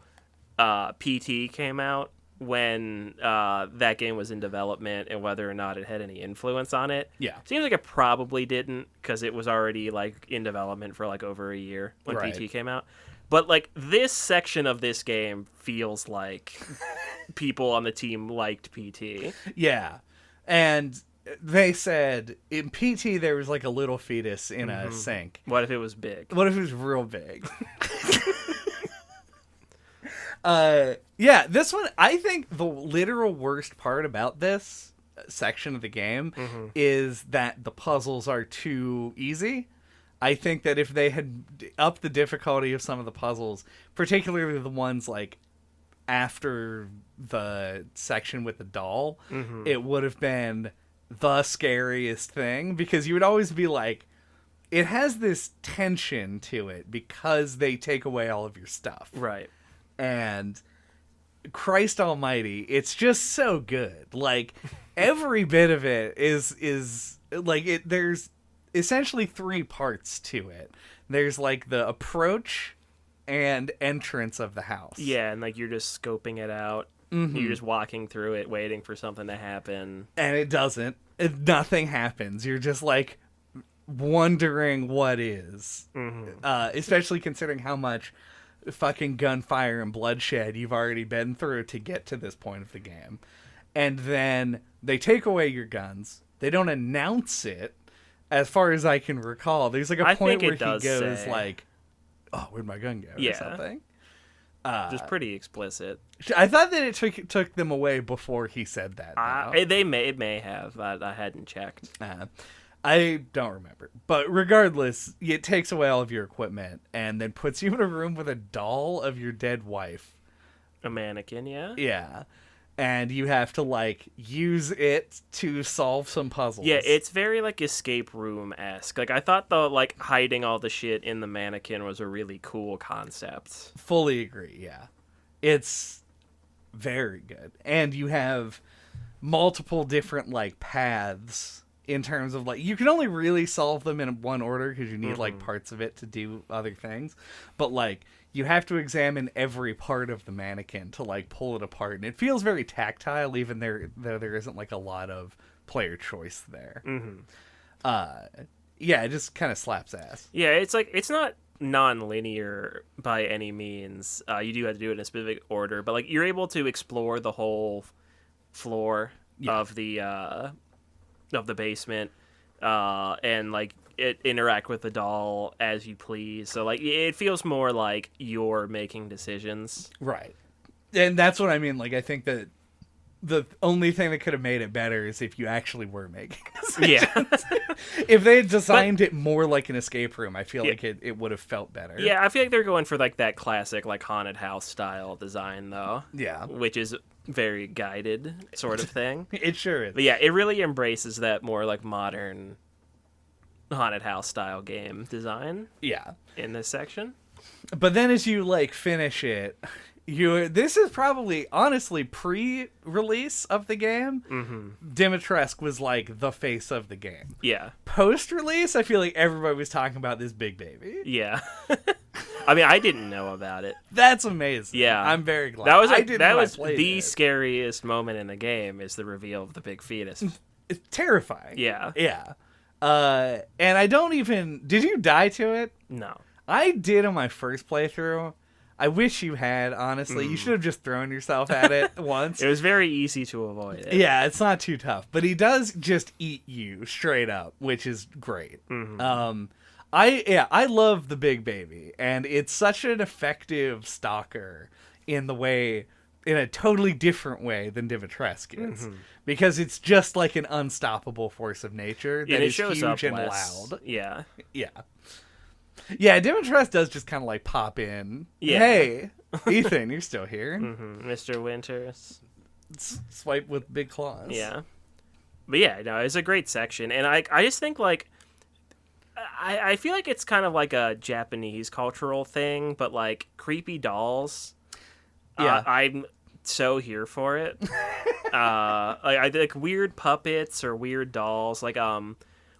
PT came out when that game was in development and whether or not it had any influence on it. Yeah. Seems like it probably didn't, because it was already like in development for like over a year when Right. PT came out. But like this section of this game feels like people on the team liked PT. Yeah. And they said in PT there was like a little fetus in a sink. What if it was big? What if it was real big? Yeah, this one, I think the literal worst part about this section of the game is that the puzzles are too easy. I think that if they had upped the difficulty of some of the puzzles, particularly the ones like after the section with the doll, it would have been the scariest thing, because you would always be like, it has this tension to it because they take away all of your stuff. Right. And Christ almighty, it's just so good. Like, every bit of it is like it. There's essentially three parts to it. There's like the approach and entrance of the house. Yeah, and like you're just scoping it out. You're just walking through it, waiting for something to happen. And it doesn't. Nothing happens. You're just like wondering what is. Especially considering how much fucking gunfire and bloodshed you've already been through to get to this point of the game. And then they take away your guns. They don't announce it, as far as I can recall. There's like a point where he goes like, "Oh, where'd my gun go?" or something. Just pretty explicit. I thought that it took them away before he said that. It may have. I hadn't checked. I don't remember. But regardless, it takes away all of your equipment and then puts you in a room with a doll of your dead wife. A mannequin, yeah? Yeah. And you have to, like, use it to solve some puzzles. Yeah, it's very, like, escape room-esque. Like, I thought, though, like, hiding all the shit in the mannequin was a really cool concept. Fully agree, yeah. It's very good. And you have multiple different, like, paths in terms of, like, you can only really solve them in one order because you need, like, parts of it to do other things. But, like, you have to examine every part of the mannequin to, like, pull it apart. And it feels very tactile, even though there isn't, like, a lot of player choice there. Yeah, it just kind of slaps ass. Yeah, it's, like, it's not non-linear by any means. You do have to do it in a specific order. But, like, you're able to explore the whole floor of the basement. And, like, interact with the doll as you please. So, like, it feels more like you're making decisions. Right. And that's what I mean. Like, I think that the only thing that could have made it better is if you actually were making decisions. Yeah. If they had designed it more like an escape room, I feel like it would have felt better. Yeah, I feel like they're going for, like, that classic, like, haunted house style design, though. Yeah. Which is very guided sort of thing. It sure is. But yeah, it really embraces that more, like, modern haunted house style game design. Yeah. In this section. But then as you, like, finish it, this is probably, honestly, pre-release of the game. Dimitrescu was, like, the face of the game. Yeah. Post-release, I feel like everybody was talking about this big baby. Yeah. I mean, I didn't know about it. That's amazing. Yeah. I'm very glad. That was the scariest moment in the game, is the reveal of the big fetus. It's terrifying. Yeah. Yeah. And I don't even... Did you die to it? No. I did on my first playthrough. I wish you had, honestly. You should have just thrown yourself at it once. It was very easy to avoid it. Yeah, it's not too tough. But he does just eat you straight up, which is great. I love the big baby. And it's such an effective stalker in a totally different way than Dimitrescu is. Because it's just like an unstoppable force of nature that is shows huge up and less. loud. Yeah. Yeah. Yeah, Dimitrescu does just kind of like pop in. Yeah. Hey, Ethan, you're still here. Mr. Winters. Swipe with big claws. Yeah. But yeah, no, it's a great section. And I just think, like, I feel like it's kind of like a Japanese cultural thing, but, like, creepy dolls. Yeah. I'm so here for it. I like weird puppets or weird dolls. Like,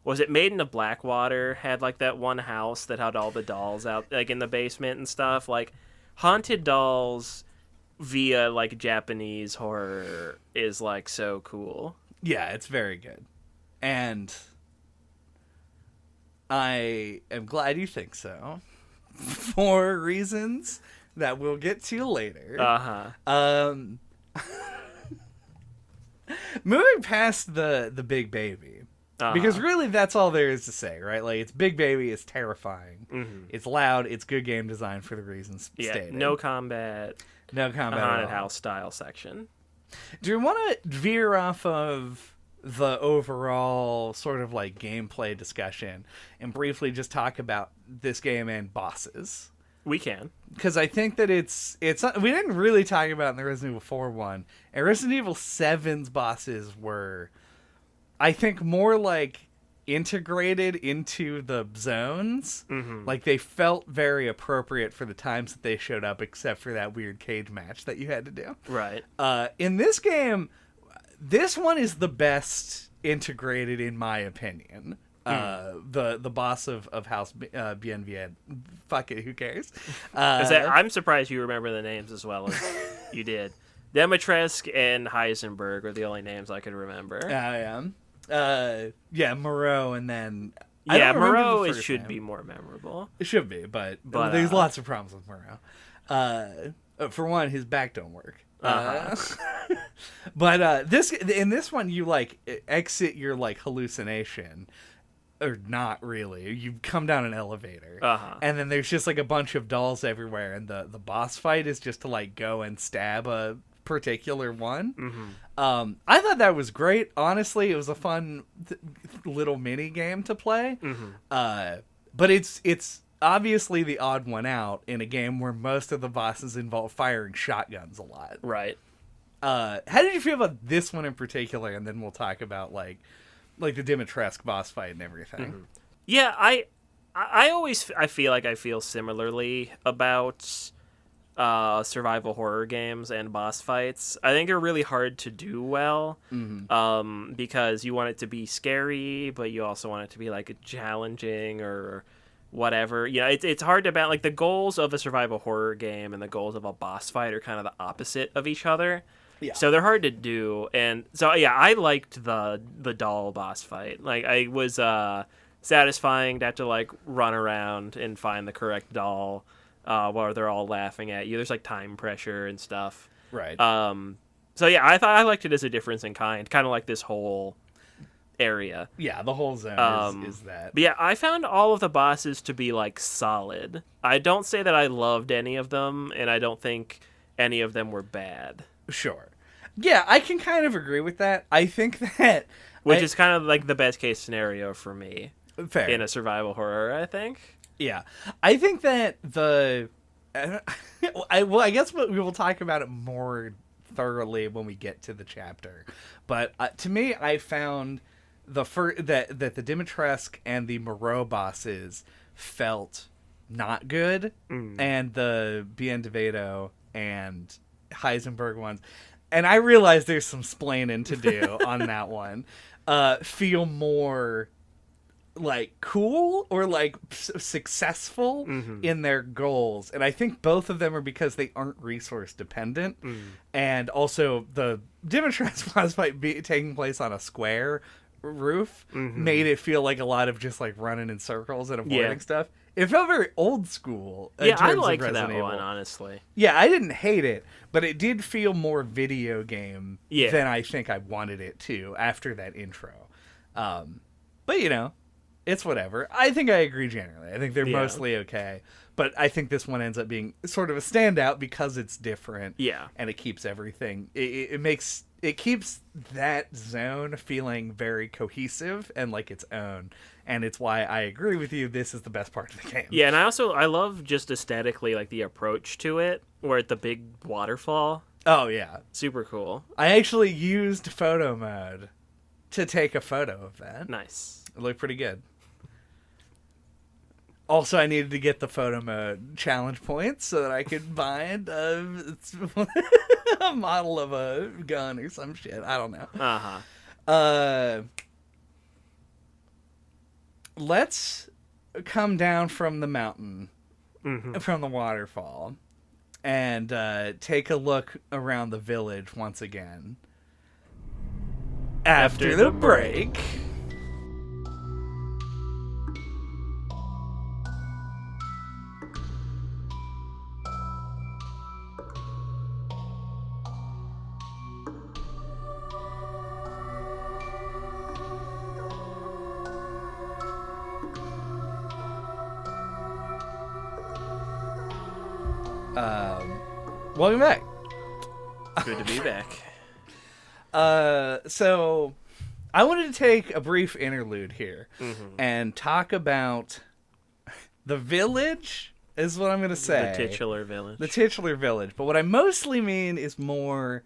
was it Maiden of Blackwater had, like, that one house that had all the dolls out, like, in the basement and stuff? Like, haunted dolls via, like, Japanese horror is, like, so cool. Yeah, it's very good. And I am glad you think so. For reasons that we'll get to later. Moving past the big baby. Because really, that's all there is to say, right? Like, it's big baby, it's terrifying, it's loud, it's good game design for the reasons stated. No combat, a haunted house style section. Do you want to veer off of the overall sort of like gameplay discussion and briefly just talk about this game and bosses? We can. Because I think that it's we didn't really talk about it in the Resident Evil 4 one, and Resident Evil 7's bosses were, I think, more like integrated into the zones. Like, they felt very appropriate for the times that they showed up, except for that weird cage match that you had to do. Right. In this game, this one is the best integrated, in my opinion. The boss of House Bienvien. Fuck it, who cares? I'm surprised you remember the names as well as you did. Dimitrescu and Heisenberg are the only names I could remember. I am. Moreau, and then... Moreau should be more memorable. It should be, but there's lots of problems with Moreau. For one, his back don't work. But in this one, you, like, exit your, like, hallucination. Or not really. You come down an elevator. And then there's just, like, a bunch of dolls everywhere, and the boss fight is just to, like, go and stab a particular one. Mm-hmm. I thought that was great. Honestly, it was a fun little mini game to play. Mm-hmm. But it's obviously the odd one out in a game where most of the bosses involve firing shotguns a lot. Right. How did you feel about this one in particular? And then we'll talk about like the Dimitrescu boss fight and everything. Mm-hmm. Yeah, I always I feel similarly about survival horror games and boss fights. I think they're really hard to do well, because you want it to be scary, but you also want it to be like challenging or whatever. You know, it's hard to balance. Like the goals of a survival horror game and the goals of a boss fight are kind of the opposite of each other. Yeah. So they're hard to do, and so yeah, I liked the doll boss fight. Like I was satisfying to have to like run around and find the correct doll while they're all laughing at you. There's like time pressure and stuff. Right. So yeah, I thought I liked it as a difference in kind of like this whole area. Yeah, the whole zone is that. But yeah, I found all of the bosses to be like solid. I don't say that I loved any of them, and I don't think any of them were bad. Sure. Yeah, I can kind of agree with that. I think that... Which is kind of like the best case scenario for me. Fair. In a survival horror, I think. Yeah. I think that I guess we will talk about it more thoroughly when we get to the chapter. But to me, I found that the Dimitrescu and the Moreau bosses felt not good. And the Bien de Vito and Heisenberg ones, and I realize there's some splaining to do on that one, feel more like cool or like successful in their goals. And I think both of them are because they aren't resource dependent. And also the Dimitrescu boss fight taking place on a square roof made it feel like a lot of just like running in circles and avoiding stuff. It felt very old school. Yeah, I liked that one, honestly. Yeah, I didn't hate it, but it did feel more video game than I think I wanted it to after that intro. But, you know, it's whatever. I think I agree generally. I think they're mostly okay. But I think this one ends up being sort of a standout because it's different. Yeah. And it keeps everything... It keeps that zone feeling very cohesive and like its own. And it's why I agree with you. This is the best part of the game. Yeah, and I love just aesthetically like the approach to it, where it's the big waterfall. Oh yeah, super cool. I actually used photo mode to take a photo of that. Nice. It looked pretty good. Also, I needed to get the photo mode challenge points so that I could find a model of a gun or some shit. I don't know. Let's come down from the mountain, from the waterfall, and take a look around the village once again. After the break. Welcome back. Good to be back. So I wanted to take a brief interlude here and talk about the village is what I'm going to say. The titular village. The titular village. But what I mostly mean is more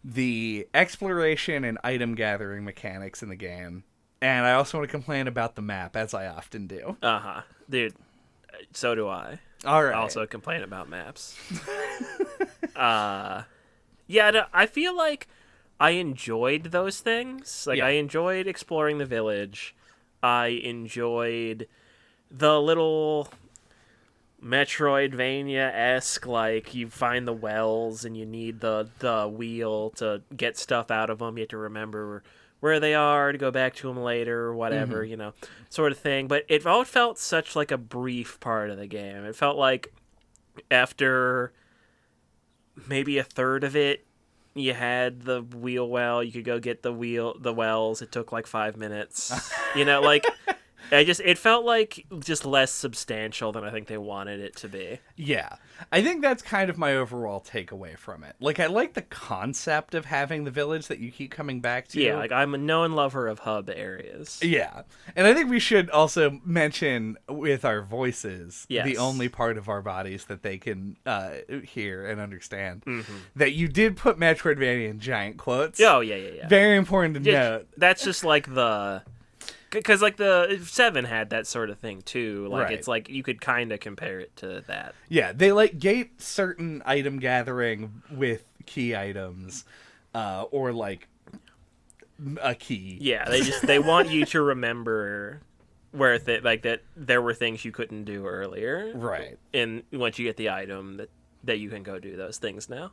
the exploration and item gathering mechanics in the game. And I also want to complain about the map, as I often do. Dude, so do I. All right. I also complain about maps. Yeah, I feel like I enjoyed those things. Like, I enjoyed exploring the village. I enjoyed the little Metroidvania-esque, like, you find the wells and you need the wheel to get stuff out of them. You have to remember where they are to go back to them later or whatever, you know, sort of thing. But it all felt such like a brief part of the game. It felt like after maybe a third of it, you had the wheel well, you could go get the wells. It took like 5 minutes, you know, like, It felt like just less substantial than I think they wanted it to be. Yeah. I think that's kind of my overall takeaway from it. Like, I like the concept of having the village that you keep coming back to. Yeah, like I'm a known lover of hub areas. Yeah. And I think we should also mention with our voices, Yes. the only part of our bodies that they can hear and understand, that you did put Metroidvania in giant quotes. Oh, yeah. Very important to note. That's just like the... Because, like, the 7 had that sort of thing, too. Like, Right. It's like you could kind of compare it to that. Yeah, they, like, gate certain item gathering with key items, or, like, a key. Yeah, they want you to remember where that there were things you couldn't do earlier. Right. And once you get the item, that you can go do those things now.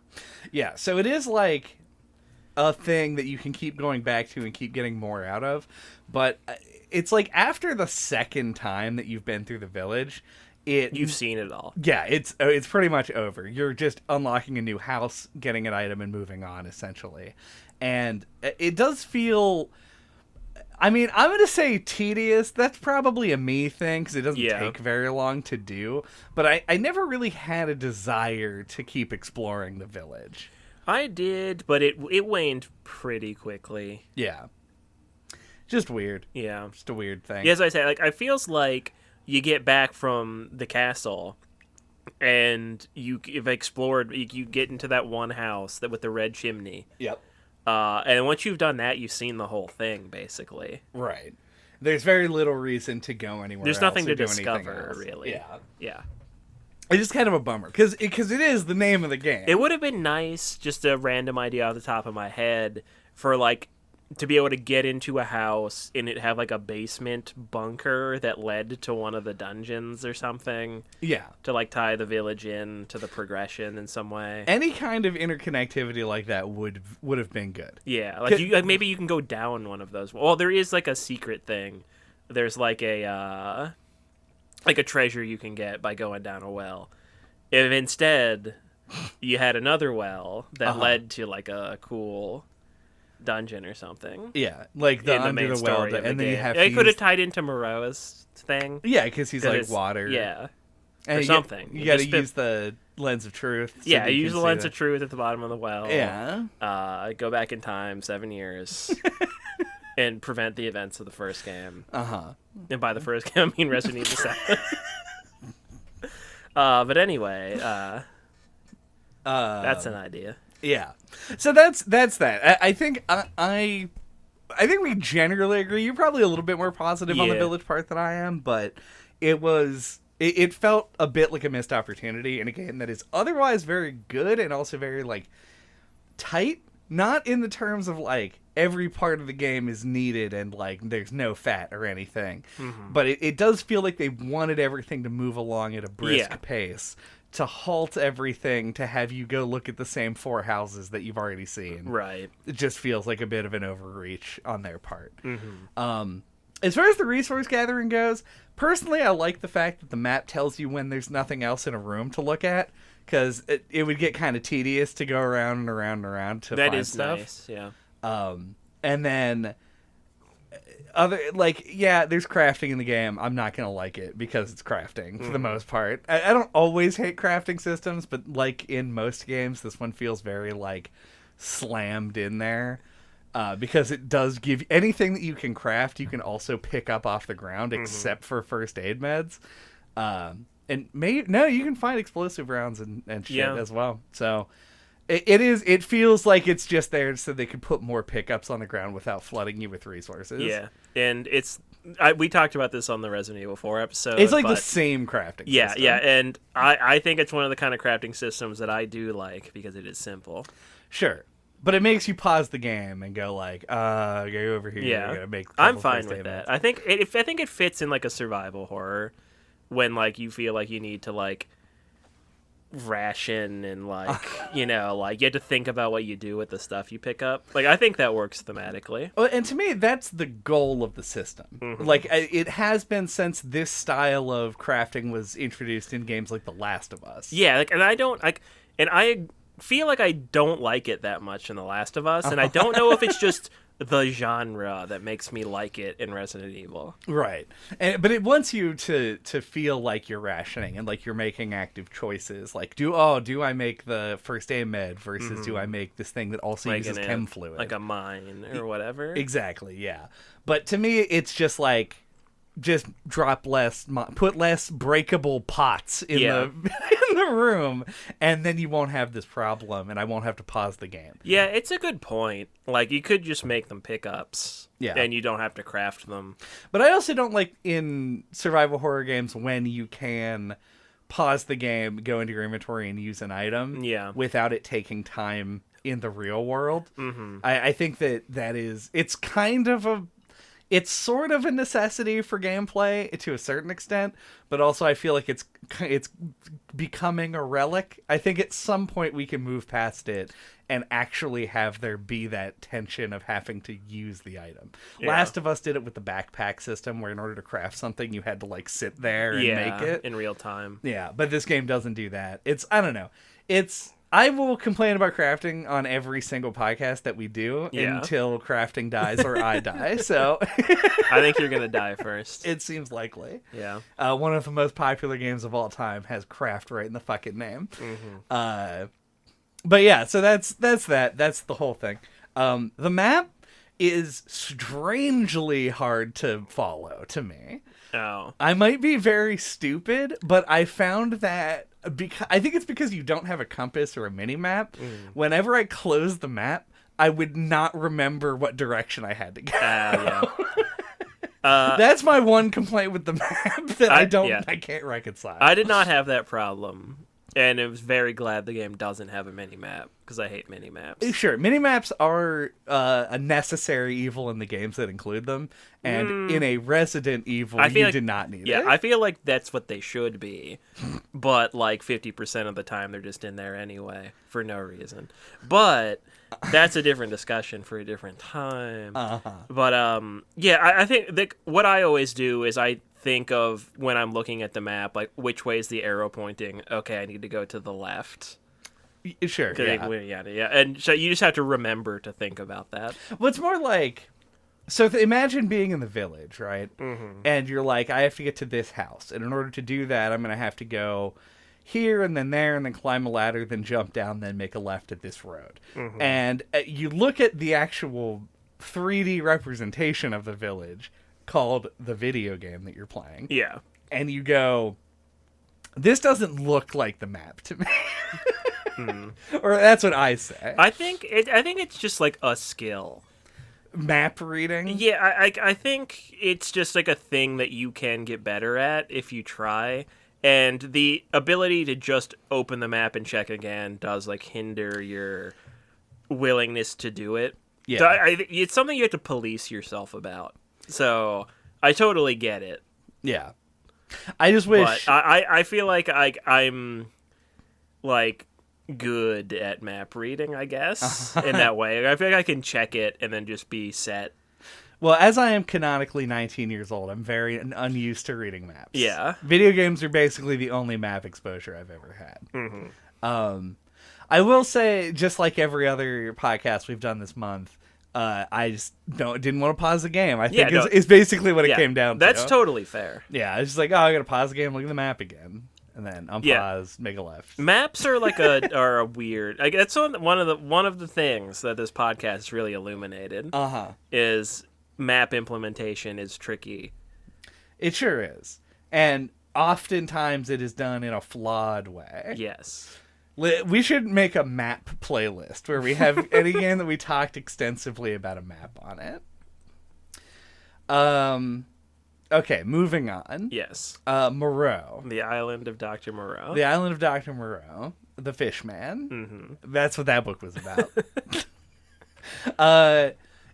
Yeah, so it is, like, a thing that you can keep going back to and keep getting more out of, but it's like after the second time that you've been through the village, You've seen it all. Yeah, it's pretty much over. You're just unlocking a new house, getting an item, and moving on, essentially. And it does feel... I mean, I'm going to say tedious. That's probably a me thing, because it doesn't take very long to do. But I never really had a desire to keep exploring the village. I did, but it waned pretty quickly. Yeah. Just weird. Yeah. Just a weird thing. Yeah, as I say, like, it feels like you get back from the castle and you've explored, you get into that one house with the red chimney. Yep. And once you've done that, you've seen the whole thing, basically. Right. There's very little reason to go anywhere There's else nothing or to do anything discover, else. really. Yeah. Yeah. It's just kind of a bummer, because it is the name of the game. It would have been nice, just a random idea off the top of my head, for, like, to be able to get into a house and it have, like, a basement bunker that led to one of the dungeons or something. Yeah. To, like, tie the village in to the progression in some way. Any kind of interconnectivity like that would have been good. Yeah, like, maybe you can go down one of those. Well, there is, like, a secret thing. There's, like a treasure you can get by going down a well. If instead you had another well that led to, like, a cool dungeon or something. Yeah, like the in under main the well, story of and the then you game. have. It could have tied into Moreau's thing. Yeah, because he's like it's- water. Yeah, and or something. You got to Just use the lens of truth. So yeah, that you you use can the see lens of truth at the bottom of the well. Yeah. Go back in time 7 years and prevent the events of the first game. And by the first game, I mean Resident Evil 7. But anyway, that's an idea. Yeah. So that's that. I think I think we generally agree. You're probably a little bit more positive on the Yeah. village part than I am, but it felt a bit like a missed opportunity in a game that is otherwise very good and also very, like, tight. Not in the terms of, like, every part of the game is needed and, like, there's no fat or anything. But it does feel like they wanted everything to move along at a brisk pace, to halt everything, to have you go look at the same 4 houses that you've already seen. Right. It just feels like a bit of an overreach on their part. As far as the resource gathering goes, personally, I like the fact that the map tells you when there's nothing else in a room to look at, because it would get kind of tedious to go around and around and around to That find is stuff. nice, yeah. And then there's crafting in the game. I'm not gonna like it because it's crafting for the most part. I don't always hate crafting systems, but like in most games, this one feels very, like, slammed in there. Because it does give anything that you can craft, you can also pick up off the ground, except for first aid meds. And you can find explosive rounds and shit as well. So it feels like it's just there so they could put more pickups on the ground without flooding you with resources. Yeah, and we talked about this on the Resident Evil 4 episode. It's like the same crafting system. Yeah, and I think it's one of the kind of crafting systems that I do like because it is simple. Sure. But it makes you pause the game and go like, go over here. Yeah, You're gonna make I'm fine with that. I think it fits in, like, a survival horror when, like, you feel like you need to, like, ration and, like, you know, like, you have to think about what you do with the stuff you pick up. Like, I think that works thematically. Well, and to me, that's the goal of the system. Like, it has been since this style of crafting was introduced in games like The Last of Us. Yeah, like, and I feel like I don't like it that much in The Last of Us, and I don't know if it's just the genre that makes me like it in Resident Evil. Right. But it wants you to feel like you're rationing and like you're making active choices. Like, do I make the first aid med versus do I make this thing that also Like uses chem fluid? like a mine or whatever. Exactly, yeah. But to me, it's just like, just drop less, put less breakable pots in the in the room, and then you won't have this problem, and I won't have to pause the game. Yeah, it's a good point. Like, you could just make them pickups, and you don't have to craft them. But I also don't like in survival horror games when you can pause the game, go into your inventory, and use an item without it taking time in the real world. Mm-hmm. I think that is, it's sort of a necessity for gameplay to a certain extent, but also I feel like it's becoming a relic. I think at some point we can move past it and actually have there be that tension of having to use the item. Yeah. Last of Us did it with the backpack system, where in order to craft something, you had to like sit there and make it in real time. Yeah, but this game doesn't do that. I don't know. I will complain about crafting on every single podcast that we do until crafting dies or I die. So I think you're going to die first. It seems likely. Yeah. One of the most popular games of all time has craft right in the fucking name. Mm-hmm. But yeah, so that's that. That's the whole thing. The map is strangely hard to follow to me. Oh. I might be very stupid, but I found that I think it's because you don't have a compass or a mini map. Whenever I close the map, I would not remember what direction I had to go. Yeah. That's my one complaint with the map that I can't reconcile. I did not have that problem. And I was very glad the game doesn't have a mini-map, because I hate mini-maps. Sure, mini-maps are a necessary evil in the games that include them, and in a Resident Evil, you did not need it. Yeah, I feel like that's what they should be, but like 50% of the time they're just in there anyway, for no reason. But that's a different discussion for a different time. Uh-huh. But I think that what I always do is I think of, when I'm looking at the map, like, which way is the arrow pointing? Okay, I need to go to the left. Sure, yeah. And so you just have to remember to think about that. Well, it's more like, so imagine being in the village, right? Mm-hmm. And you're like, I have to get to this house. And in order to do that, I'm going to have to go here and then there and then climb a ladder, then jump down, then make a left at this road. Mm-hmm. And you look at the actual 3D representation of the village called the video game that you're playing. Yeah. And you go, this doesn't look like the map to me. Or that's what I say. I think it's just like a skill. Map reading? Yeah, I think it's just like a thing that you can get better at if you try. And the ability to just open the map and check again does like hinder your willingness to do it. Yeah. So it's something you have to police yourself about. So I totally get it. Yeah. I just wish. But I feel like I'm like good at map reading, I guess, in that way. I feel like I can check it and then just be set. Well, as I am canonically 19 years old, I'm very unused to reading maps. Yeah. Video games are basically the only map exposure I've ever had. Mm-hmm. I will say, just like every other podcast we've done this month, I just didn't want to pause the game. I think it's basically what it came down to. That's totally fair. Yeah, it's just like, I gotta pause the game, look at the map again, and then unpause, make a left. Maps are like a weird. Like, that's one of the things that this podcast has really illuminated. Is map implementation is tricky. It sure is, and oftentimes it is done in a flawed way. Yes. We should make a map playlist where we have any game that we talked extensively about a map on it. Okay, moving on. Yes. Moreau. The Island of Dr. Moreau. The Island of Dr. Moreau. The Fishman. Mm-hmm. That's what that book was about.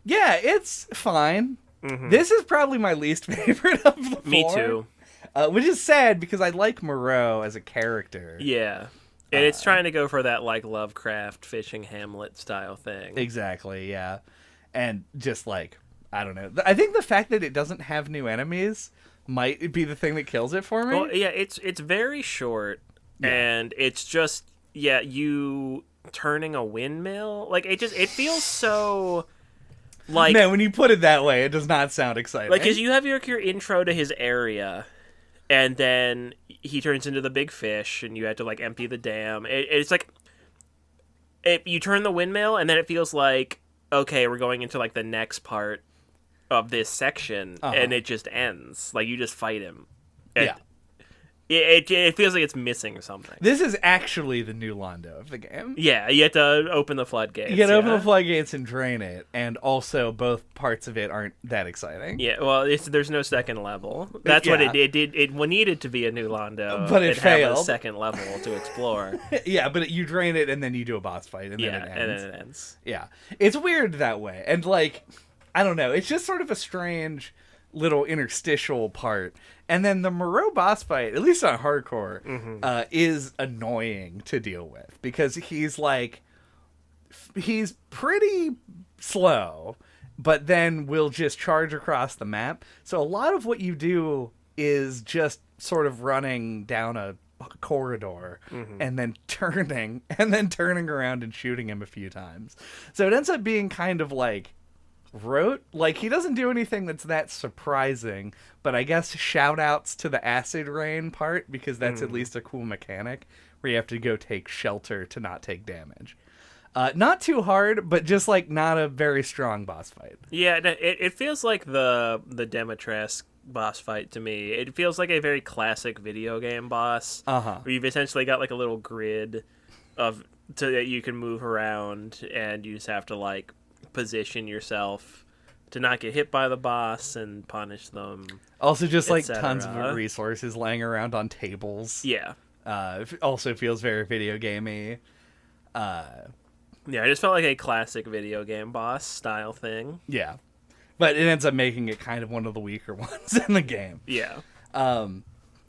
Yeah, it's fine. Mm-hmm. This is probably my least favorite of the four. Me too. Which is sad because I like Moreau as a character. Yeah. And it's trying to go for that, like, Lovecraft fishing Hamlet style thing. Exactly, yeah. And just, like, I don't know. I think the fact that it doesn't have new enemies might be the thing that kills it for me. Well, yeah, it's very short, and it's just, you turning a windmill. Like, it feels so Like, man, when you put it that way, it does not sound exciting. like, because you have your intro to his area, and then he turns into the big fish, and you have to like empty the dam. It's like you turn the windmill, and then it feels like, okay, we're going into like the next part of this section, and it just ends. Like, you just fight him. And yeah. It feels like it's missing something. This is actually the new Londo of the game. Yeah, you have to open the floodgates. You gotta open the floodgates and drain it, and also both parts of it aren't that exciting. Yeah, well, there's no second level. That's what it did. It needed to be a new Londo, but it failed. Have a second level to explore. Yeah, but you drain it, and then you do a boss fight, and then it ends. And then it ends. Yeah, it's weird that way, and like, I don't know, it's just sort of a strange little interstitial part. And then the Moreau boss fight, at least on hardcore, is annoying to deal with because he's pretty slow, but then will just charge across the map. So a lot of what you do is just sort of running down a corridor and then turning around and shooting him a few times. So it ends up being kind of like rote. Like, he doesn't do anything that's that surprising, but I guess shout outs to the acid rain part, because that's at least a cool mechanic where you have to go take shelter to not take damage. Not too hard, but just like not a very strong boss fight. Yeah, it feels like the Demetresque boss fight to me. It feels like a very classic video game boss, where you've essentially got like a little grid that you can move around, and you just have to like position yourself to not get hit by the boss and punish them. Also, just like tons of resources laying around on tables. Yeah. Also feels very video gamey. Yeah, I just felt like a classic video game boss style thing. Yeah. But it ends up making it kind of one of the weaker ones in the game. Yeah.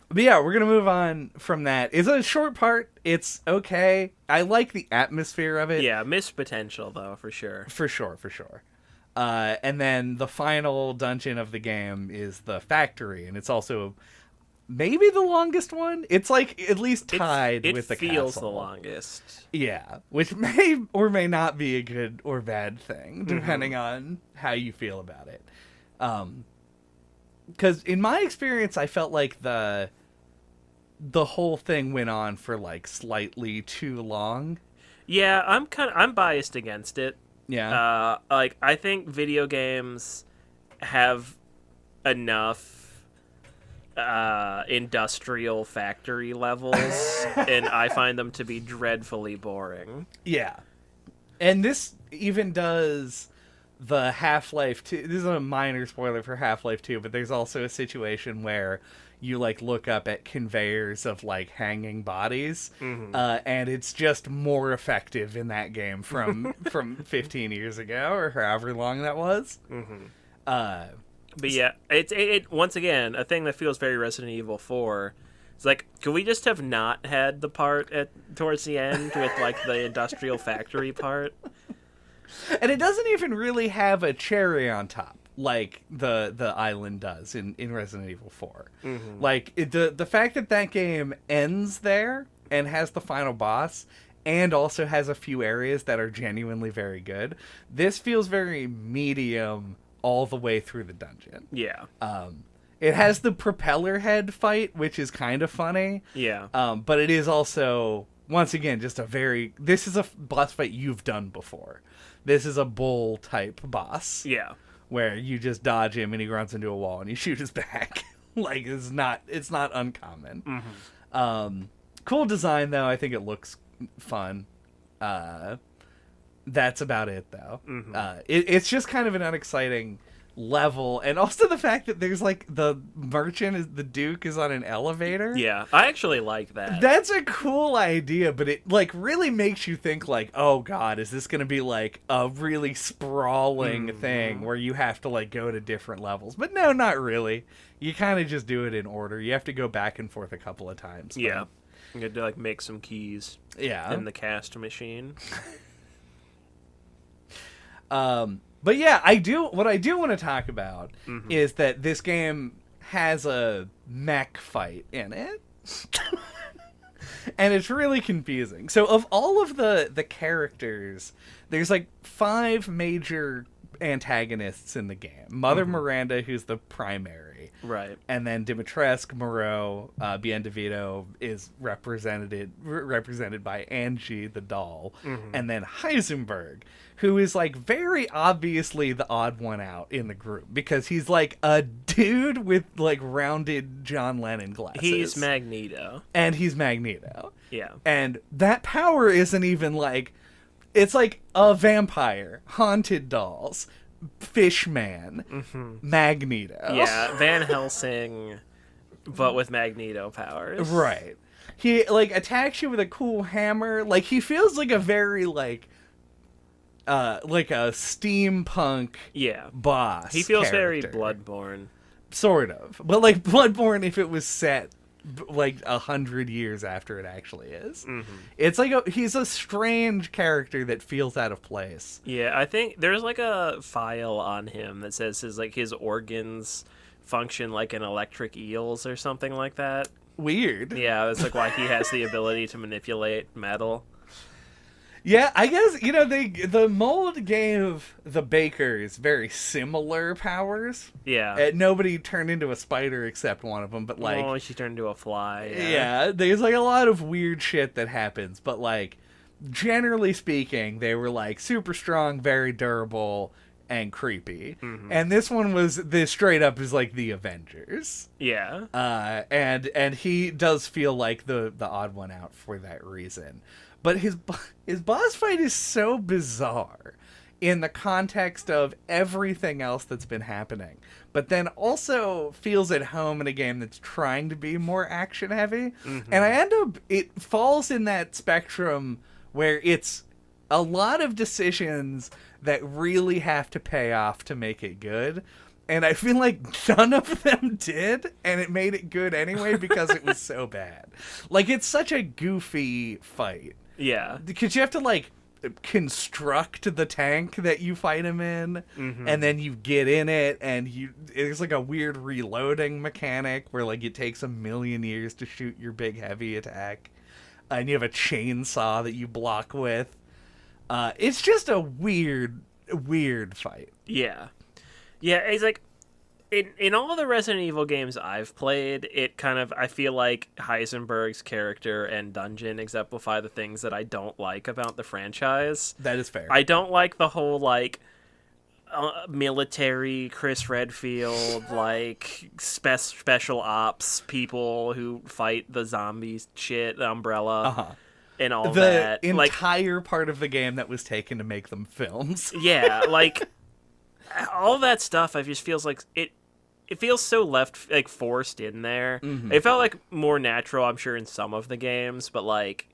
But yeah, we're going to move on from that. It's a short part. It's okay. I like the atmosphere of it. Yeah, missed potential, though, for sure. For sure. And then the final dungeon of the game is the factory, and it's also maybe the longest one. It's like at least tied with the castle. It feels the longest. Yeah, which may or may not be a good or bad thing, depending on how you feel about it. Because in my experience, I felt like the whole thing went on for like slightly too long. Yeah, I'm biased against it. Yeah. Like, I think video games have enough industrial factory levels, and I find them to be dreadfully boring. Yeah. And this even does the Half-Life 2. This is a minor spoiler for Half-Life 2, but there's also a situation where you like look up at conveyors of like hanging bodies, and it's just more effective in that game from 15 years ago or however long that was. But yeah, it once again a thing that feels very Resident Evil 4. It's like, could we just have not had the part towards the end with like the industrial factory part? And it doesn't even really have a cherry on top like the island does in Resident Evil 4. Like, the fact that game ends there and has the final boss and also has a few areas that are genuinely very good, this feels very medium all the way through the dungeon. Yeah. It has the propeller head fight, which is kind of funny. Yeah. But it is also, once again, just this is a boss fight you've done before. This is a bull type boss. Yeah. Where you just dodge him and he runs into a wall and you shoot his back. Like, it's not uncommon. Cool design, though. I think it looks fun. That's about it, though. It's just kind of an unexciting level, and also the fact that there's like the Duke is on an elevator. Yeah, I actually like that. That's a cool idea, but it like really makes you think like, oh god, is this gonna be like a really sprawling thing where you have to like go to different levels? But no, not really. You kind of just do it in order. You have to go back and forth a couple of times. But... yeah, you had to like make some keys. Yeah, in the cast machine. But yeah, what I do want to talk about is that this game has a mech fight in it. And it's really confusing. So of all of the characters, there's like 5 major antagonists in the game. Mother Miranda, who's the primary. Right. And then Dimitrescu, Moreau, Bien DeVito is represented by Angie the doll. And then Heisenberg, who is like very obviously the odd one out in the group because he's like a dude with like rounded John Lennon glasses. He's Magneto. And he's Magneto. Yeah. And that power isn't even like, it's like a vampire, haunted dolls, Fishman, Magneto. Yeah, Van Helsing, but with Magneto powers. Right. He like attacks you with a cool hammer. Like he feels like a very like a steampunk boss. He feels character. very Bloodborne. Sort of. But like Bloodborne if it was set like 100 years after it actually is. It's like he's a strange character that feels out of place. Yeah, I think there's like a file on him that says his organs function like an electric eels or something like that. Weird. Yeah, that's like why he has the ability to manipulate metal. Yeah, I guess, the mold gave the Bakers very similar powers. Yeah. Nobody turned into a spider except one of them, but like... Oh, she turned into a fly. Yeah, there's like a lot of weird shit that happens, but like, generally speaking, they were like super strong, very durable, and creepy. And this one was, straight up is like the Avengers. Yeah. And he does feel like the odd one out for that reason. But his boss fight is so bizarre in the context of everything else that's been happening, but then also feels at home in a game that's trying to be more action heavy. And it falls in that spectrum where it's a lot of decisions that really have to pay off to make it good. And I feel like none of them did, and it made it good anyway because it was so bad. Like, it's such a goofy fight. Yeah. Because you have to, like, construct the tank that you fight him in, and then you get in it, and there's, like, a weird reloading mechanic where, like, it takes 1,000,000 years to shoot your big heavy attack. And you have a chainsaw that you block with. It's just a weird fight. Yeah. Yeah, it's like, in all the Resident Evil games I've played, I feel like Heisenberg's character and dungeon exemplify the things that I don't like about the franchise. That is fair. I don't like the whole, like, military Chris Redfield, like, special ops people who fight the zombies shit, the Umbrella, and all that. The entire part of the game that was taken to make them films. Yeah, like... all that stuff, I just feels like it feels so forced in there. It felt like more natural, I'm sure, in some of the games, but like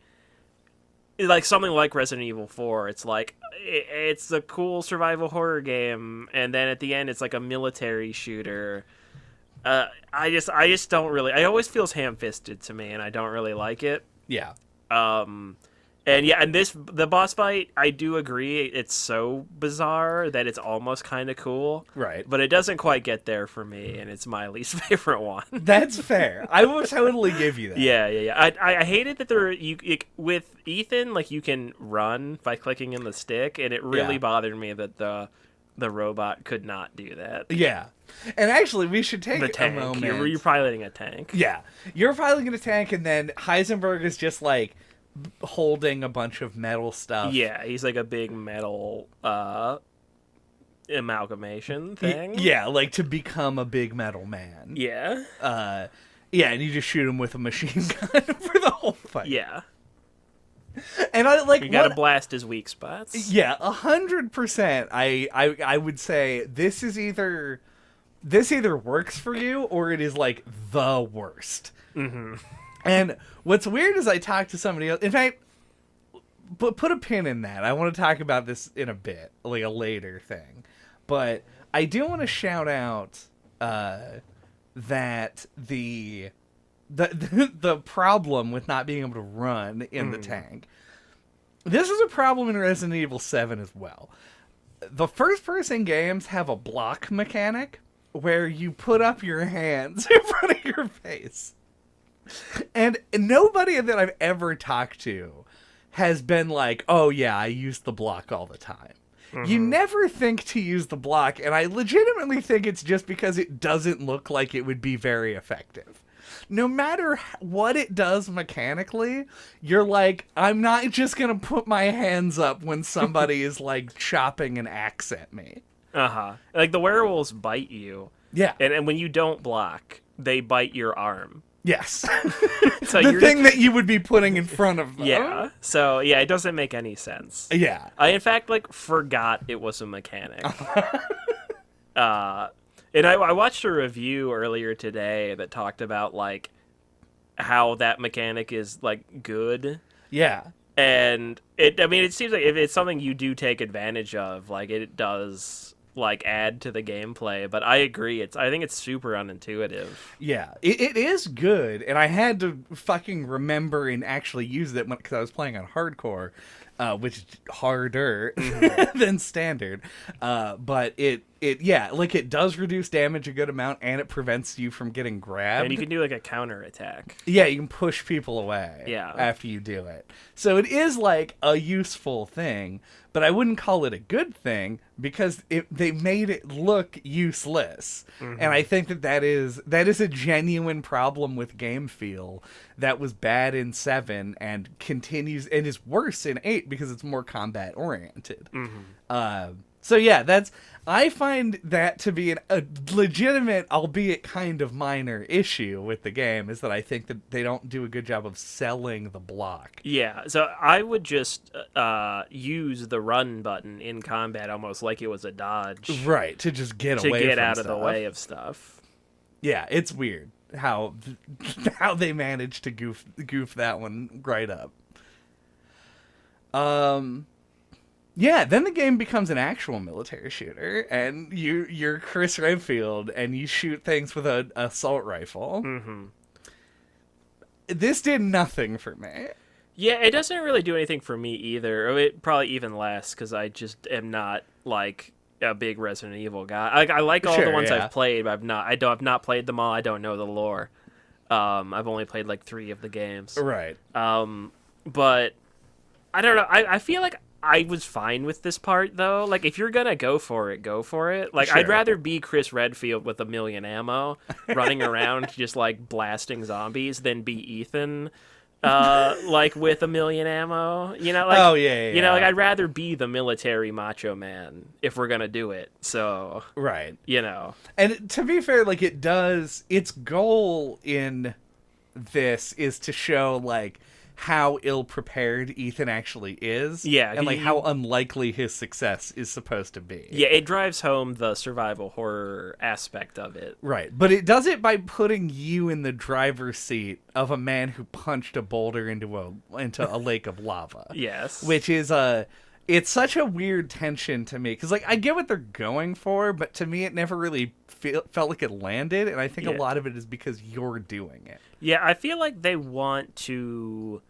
something like Resident Evil 4, it's like it's a cool survival horror game, and then at the end it's like a military shooter. I just don't really. It always feels ham-fisted to me, and I don't really like it. Yeah. And yeah, and the boss fight, I do agree, it's so bizarre that it's almost kind of cool. Right. But it doesn't quite get there for me, and it's my least favorite one. That's fair. I will totally give you that. Yeah. I hated that with Ethan, like, you can run by clicking in the stick, and it really bothered me that the robot could not do that. Yeah. And actually, we should take the tank. a moment. You're piloting a tank. Yeah. You're piloting a tank, and then Heisenberg is just like holding a bunch of metal stuff. Yeah, he's like a big metal amalgamation thing. Yeah, like to become a big metal man. Yeah. Yeah, and you just shoot him with a machine gun for the whole fight. Yeah. And I like you gotta blast his weak spots. Yeah, 100%. I would say this either works for you or it is like the worst. And what's weird is I talked to somebody else. In fact, put a pin in that. I want to talk about this in a bit, like a later thing. But I do want to shout out that the problem with not being able to run in the tank. This is a problem in Resident Evil 7 as well. The first-person games have a block mechanic where you put up your hands in front of your face. And nobody that I've ever talked to has been like, oh yeah, I use the block all the time. You never think to use the block, and I legitimately think it's just because it doesn't look like it would be very effective. No matter what it does mechanically, you're like, I'm not just gonna put my hands up when somebody is like chopping an axe at me. Like the werewolves bite you. Yeah. And when you don't block, they bite your arm. Yes. So the thing that you would be putting in front of them. Yeah. So yeah, it doesn't make any sense. Yeah. I in fact like forgot it was a mechanic. And I watched a review earlier today that talked about like how that mechanic is like good. Yeah. And it seems like if it's something you do take advantage of, like it does like add to the gameplay, but I agree, I think it's super unintuitive. Yeah, it is good, and I had to fucking remember and actually use it because I was playing on hardcore, which is harder than standard. But it does reduce damage a good amount, and it prevents you from getting grabbed. And you can do like a counter attack. Yeah, you can push people away after you do it. So it is like a useful thing, but I wouldn't call it a good thing because they made it look useless. And I think that is a genuine problem with game feel that was bad in 7 and continues and is worse in 8 because it's more combat oriented. So yeah, I find that to be a legitimate, albeit kind of minor issue with the game, is that I think that they don't do a good job of selling the block. Yeah, so I would just use the run button in combat almost like it was a dodge. Right, to just get away from to get out stuff. of the way of stuff. Yeah, it's weird how they managed to goof that one right up. Yeah, then the game becomes an actual military shooter, and you're Chris Redfield, and you shoot things with an assault rifle. This did nothing for me. Yeah, it doesn't really do anything for me either. Or it probably even less because I just am not like a big Resident Evil guy. I like all the ones I've played, but I've not played them all. I don't know the lore. I've only played like 3 of the games. Right. But I don't know. I feel like I was fine with this part though. Like if you're gonna go for it, go for it. Like I'd rather be Chris Redfield with 1,000,000 ammo, running around just like blasting zombies than be Ethan, like with 1,000,000 ammo. You know, like you know, like I'd rather be the military macho man if we're gonna do it. So right, you know. And to be fair, like it does. Its goal in this is to show like how ill-prepared Ethan actually is. Yeah. And like how unlikely his success is supposed to be. Yeah, it drives home the survival horror aspect of it. Right. But it does it by putting you in the driver's seat of a man who punched a boulder into a lake of lava. Yes. Which is it's such a weird tension to me. Because like I get what they're going for, but to me it never really felt like it landed. And I think a lot of it is because you're doing it. Yeah, I feel like they want to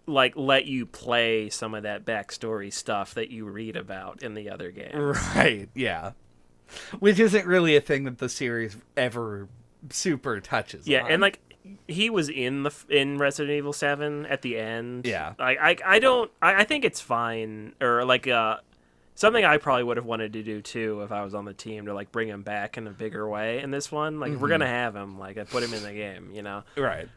like let you play some of that backstory stuff that you read about in the other games. Right, yeah. Which isn't really a thing that the series ever super touches on. And like he was in Resident Evil 7 at the end. Yeah. I think it's fine, or like something I probably would have wanted to do too if I was on the team, to like bring him back in a bigger way in this one. Like if we're gonna have him, like I put him in the game, you know. Right.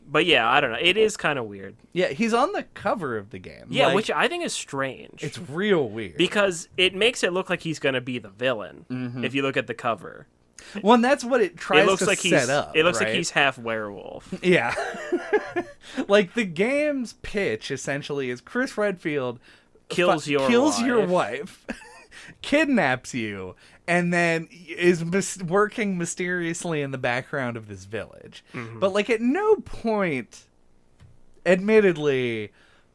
But yeah, I don't know. It is kind of weird. Yeah, he's on the cover of the game. Yeah, like, which I think is strange. It's real weird. Because it makes it look like he's going to be the villain, if you look at the cover. Well, and that's what it tries to set up. It looks like he's half werewolf. Yeah. Like, the game's pitch, essentially, is Chris Redfield kills your wife, kidnaps you, and then is working mysteriously in the background of this village. But like at no point, admittedly,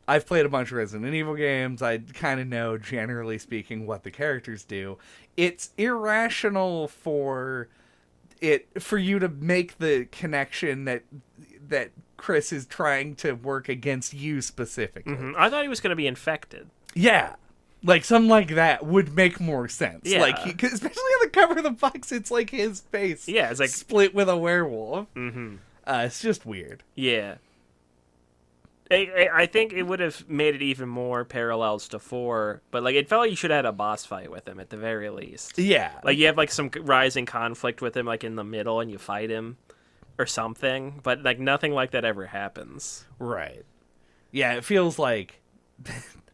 I've played a bunch of Resident Evil games. I kind of know, generally speaking, what the characters do. It's irrational for you to make the connection that Chris is trying to work against you specifically. I thought he was going to be infected. Yeah. Like, something like that would make more sense. Yeah. Like, especially on the cover of the box, it's like his face it's like split with a werewolf. It's just weird. Yeah. I think it would have made it even more parallels to 4, but like it felt like you should have had a boss fight with him at the very least. Yeah. Like you have like some rising conflict with him like in the middle and you fight him or something, but like nothing like that ever happens. Right. Yeah, it feels like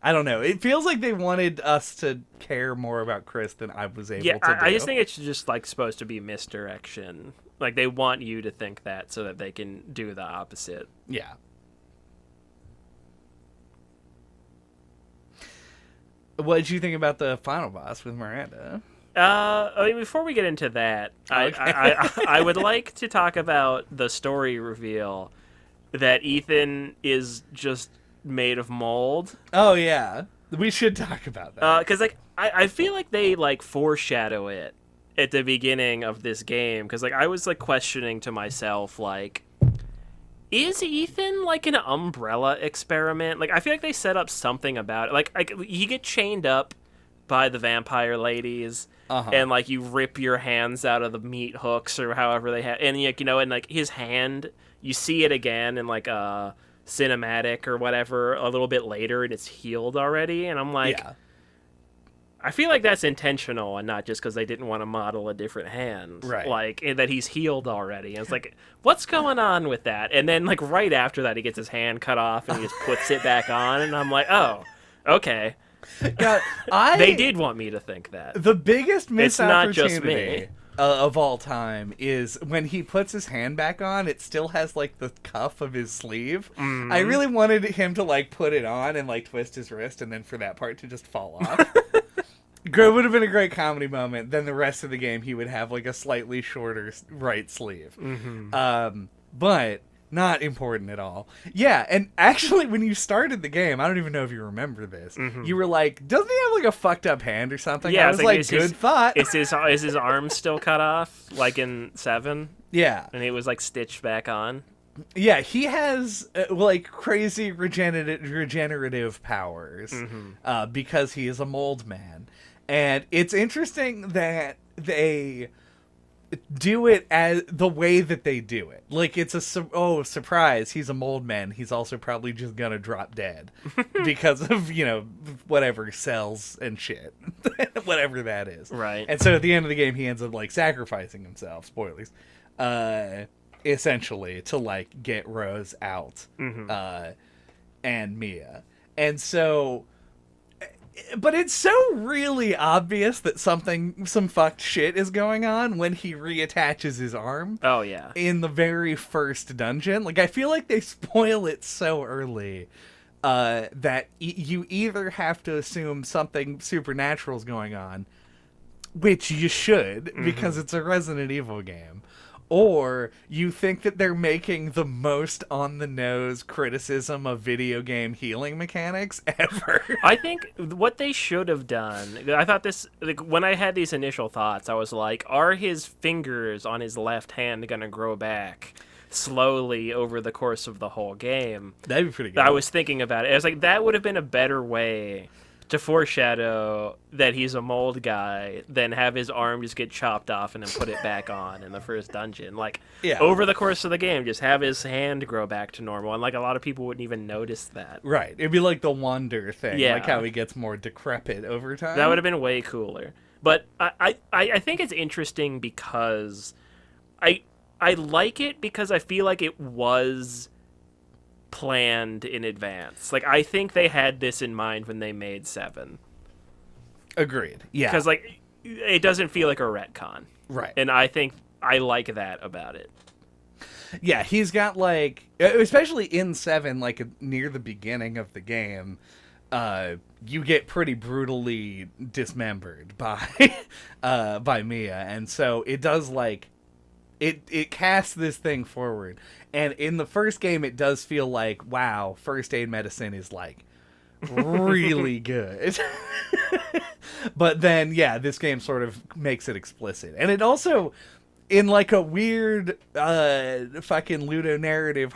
I don't know. It feels like they wanted us to care more about Chris than I was able to do. I just think it's just like supposed to be misdirection. Like they want you to think that so that they can do the opposite. Yeah. What did you think about the final boss with Miranda? I mean, before we get into that, Okay. I would like to talk about the story reveal that Ethan is just made of mold. Oh yeah, we should talk about that. Because like I feel like they like foreshadow it at the beginning of this game. Because like I was like questioning to myself like, is Ethan like an umbrella experiment? Like I feel like they set up something about it. Like you get chained up by the vampire ladies. And like you rip your hands out of the meat hooks or however they have, and like, you know, and like his hand, you see it again in like a cinematic or whatever a little bit later, and it's healed already. And I'm like, yeah. I feel like that's intentional and not just because they didn't want to model a different hand, Right. Like and that he's healed already. And it's like, what's going on with that? And then like right after that, he gets his hand cut off and he just puts it back on, and I'm like, oh, okay. God, They did want me to think that. The biggest missed It's not just opportunity me. Of all time is when he puts his hand back on, it still has like the cuff of his sleeve. I really wanted him to like put it on and like twist his wrist and then for that part to just fall off. It would have been a great comedy moment. Then the rest of the game he would have like a slightly shorter right sleeve. But not important at all. Yeah, and actually when you started the game, I don't even know if you remember this, you were like, doesn't he have like a fucked up hand or something? Yeah, I was like, is good thought. Is his arm still cut off, like in 7? Yeah. And it was like stitched back on? Yeah, he has like crazy regenerative powers because he is a mold man. And it's interesting that they do it as the way that they do it. Like it's a surprise, he's a mold man. He's also probably just gonna drop dead because of, you know, whatever cells and shit. Whatever that is. Right. And so at the end of the game he ends up like sacrificing himself, spoilers. Essentially to like get Rose out and Mia. And so but it's so really obvious that some fucked shit is going on when he reattaches his arm. Oh, yeah. In the very first dungeon. Like, I feel like they spoil it so early that you either have to assume something supernatural is going on, which you should, because it's a Resident Evil game, or you think that they're making the most on-the-nose criticism of video game healing mechanics ever. I think what they should have done, I thought this, like, when I had these initial thoughts, I was like, are his fingers on his left hand going to grow back slowly over the course of the whole game? That'd be pretty good. I was thinking about it. I was like, that would have been a better way to foreshadow that he's a mold guy than have his arm just get chopped off and then put it back on in the first dungeon. Like, over the course of the game, just have his hand grow back to normal. And, like, a lot of people wouldn't even notice that. Right. It'd be like the Wander thing. Yeah. Like how he gets more decrepit over time. That would have been way cooler. But I think it's interesting because I like it because I feel like it was planned in advance. Like, I think they had this in mind when they made 7. Agreed. Yeah. Because, like, it doesn't feel like a retcon. Right. And I think I like that about it. Yeah, he's got, like, especially in 7, like, near the beginning of the game, you get pretty brutally dismembered by Mia. And so it does, like, it casts this thing forward. And in the first game, it does feel like, wow, first aid medicine is, like, really good. But then, yeah, this game sort of makes it explicit. And it also, in, like, a weird fucking ludonarrative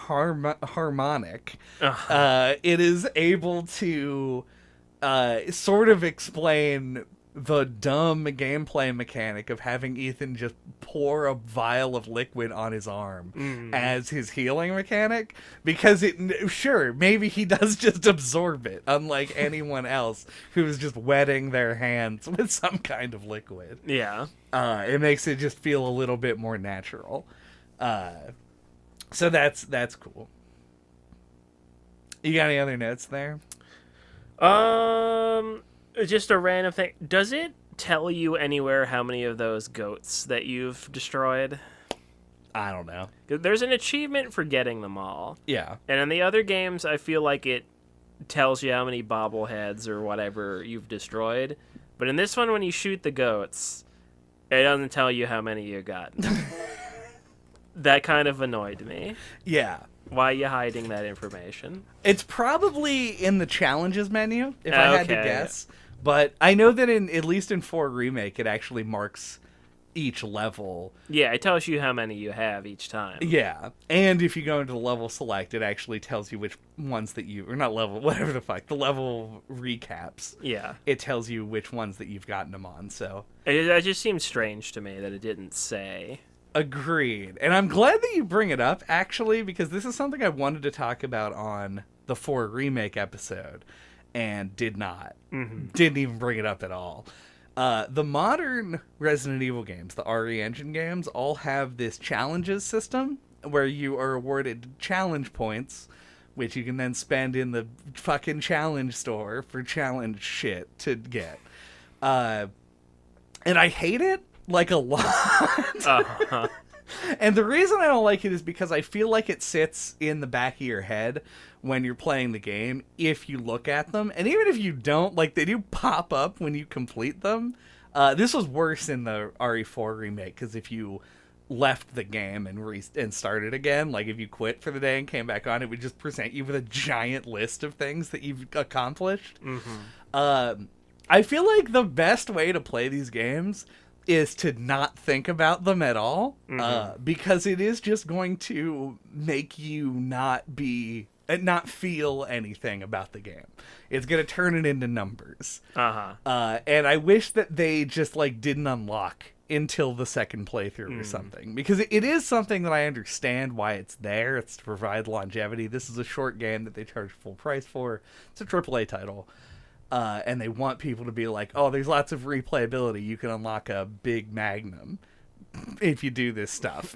harmonic, it is able to sort of explain the dumb gameplay mechanic of having Ethan just pour a vial of liquid on his arm as his healing mechanic, because sure, maybe he does just absorb it, unlike anyone else who's just wetting their hands with some kind of liquid. Yeah. It makes it just feel a little bit more natural. So that's cool. You got any other notes there? Just a random thing. Does it tell you anywhere how many of those goats that you've destroyed? I don't know. There's an achievement for getting them all. Yeah. And in the other games, I feel like it tells you how many bobbleheads or whatever you've destroyed. But in this one, when you shoot the goats, it doesn't tell you how many you got. That kind of annoyed me. Yeah. Why are you hiding that information? It's probably in the challenges menu, if I had to Okay. guess. But I know that at least in 4 Remake, it actually marks each level. Yeah, it tells you how many you have each time. Yeah. And if you go into the level select, it actually tells you which ones that or not level, whatever the fuck, the level recaps. Yeah. It tells you which ones that you've gotten them on, so. It just seems strange to me that it didn't say. Agreed. And I'm glad that you bring it up, actually, because this is something I wanted to talk about on the 4 Remake episode, and did not. Mm-hmm. Didn't even bring it up at all. The modern Resident Evil games, the RE Engine games, all have this challenges system where you are awarded challenge points, which you can then spend in the fucking challenge store for challenge shit to get. And I hate it, like, a lot. Uh-huh. And the reason I don't like it is because I feel like it sits in the back of your head when you're playing the game if you look at them. And even if you don't, like, they do pop up when you complete them. This was worse in the RE4 remake, because if you left the game and started again, like if you quit for the day and came back on, it would just present you with a giant list of things that you've accomplished. Mm-hmm. I feel like the best way to play these games is to not think about them at all, because it is just going to make you not feel anything about the game. It's going to turn it into numbers. And I wish that they just, like, didn't unlock until the second playthrough or something, because it is something that I understand why it's there. It's to provide longevity. This is a short game that they charge full price for. It's a AAA title. And they want people to be like, oh, there's lots of replayability. You can unlock a big magnum if you do this stuff.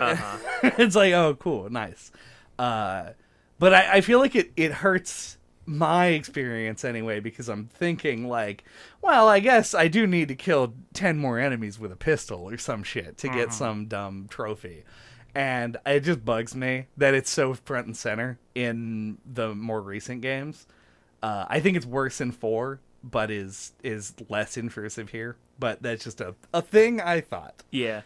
It's like, oh, cool, nice. But I feel like it hurts my experience anyway, because I'm thinking like, well, I guess I do need to kill 10 more enemies with a pistol or some shit to get some dumb trophy. And it just bugs me that it's so front and center in the more recent games. I think it's worse in 4, but is less intrusive here. But that's just a thing I thought. Yeah.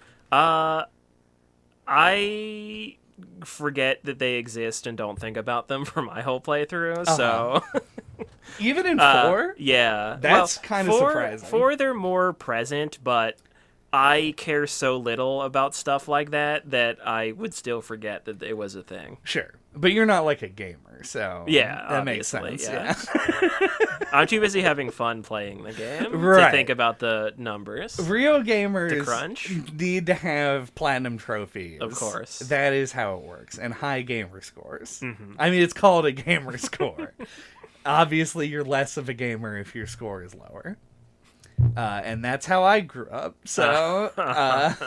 I forget that they exist and don't think about them for my whole playthrough, so... Even in 4? Yeah. That's kind of surprising. 4, they're more present, but I care so little about stuff like that I would still forget that it was a thing. Sure. But you're not like a gamer, so yeah, that makes sense. Yeah. I'm too busy having fun playing the game right. to think about the numbers. Real gamers to crunch. Need to have platinum trophies. Of course. That is how it works. And high gamer scores. I mean, it's called a gamer score. Obviously, you're less of a gamer if your score is lower. And that's how I grew up. So...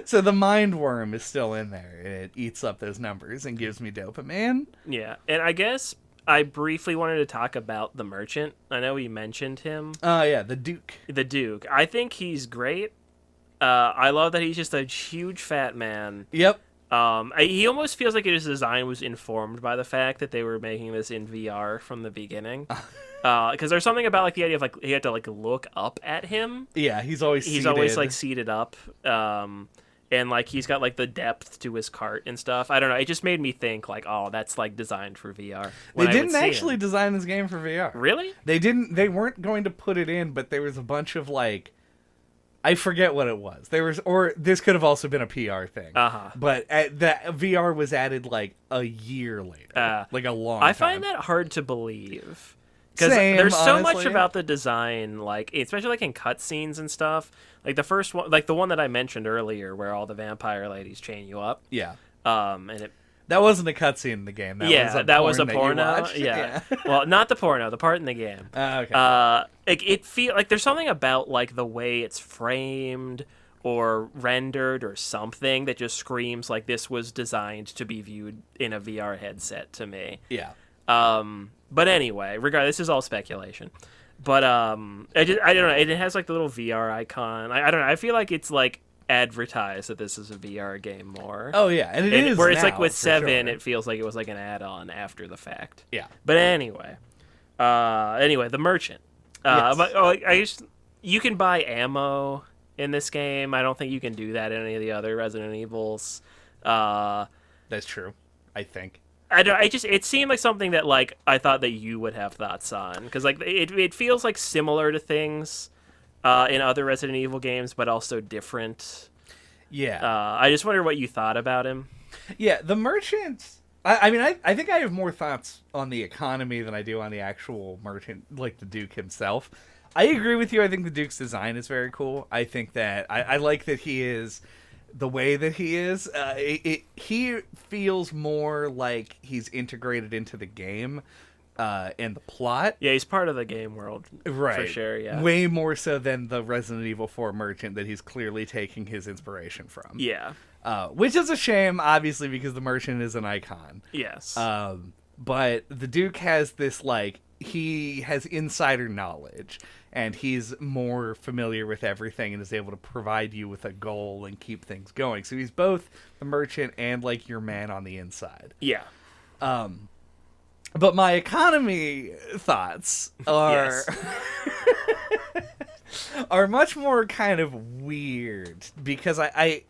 So the mind worm is still in there. It eats up those numbers and gives me dopamine. Yeah, and I guess I briefly wanted to talk about the merchant. I know we mentioned him. Oh, yeah, the Duke. The Duke. I think he's great. I love that he's just a huge fat man. Yep. He almost feels like his design was informed by the fact that they were making this in VR from the beginning. Because there's something about like the idea of like you had to like look up at him. Yeah, he's always like seated up. And like he's got like the depth to his cart and stuff. I don't know. It just made me think like, oh, that's like designed for VR. They didn't actually design this game for VR. Really? They weren't going to put it in, but there was a bunch of like, I forget what it was. Or this could have also been a PR thing. But the VR was added like a year later, like a long time. I find that hard to believe. Because there's so much honestly. about the design, like especially like in cutscenes and stuff. Like the first one, like the one that I mentioned earlier, where all the vampire ladies chain you up. Yeah. And it That wasn't a cutscene in the game. That was a porn that you watched. Yeah. Well, not the porno, the part in the game. Okay. It feel like there's something about like the way it's framed or rendered or something that just screams like this was designed to be viewed in a VR headset to me. Yeah. But anyway, regardless, this is all speculation. But I don't know. It has like the little VR icon. I don't know. I feel like it's like advertised that this is a VR game more. Oh yeah, and it is. Where it's like now, with for 7, sure. it feels like it was like an add-on after the fact. Yeah. But anyway, the merchant. Yes. But you can buy ammo in this game. I don't think you can do that in any of the other Resident Evils. That's true. I think. It seemed like something that like I thought that you would have thoughts on, because like it feels like similar to things in other Resident Evil games, but also different. Yeah. I just wonder what you thought about him. Yeah, the merchant. I mean, I think I have more thoughts on the economy than I do on the actual merchant, like the Duke himself. I agree with you. I think the Duke's design is very cool. I think that I like that he is the way that he is. He feels more like he's integrated into the game and the plot. Yeah, he's part of the game world, Right. for sure. Yeah, Way more so than the Resident Evil 4 merchant that he's clearly taking his inspiration from. yeah, Which is a shame, obviously, because the merchant is an icon. yes, But the Duke has this, like, he has insider knowledge, and he's more familiar with everything and is able to provide you with a goal and keep things going. So he's both the merchant and, like, your man on the inside. yeah. But my economy thoughts are are much more kind of weird, because I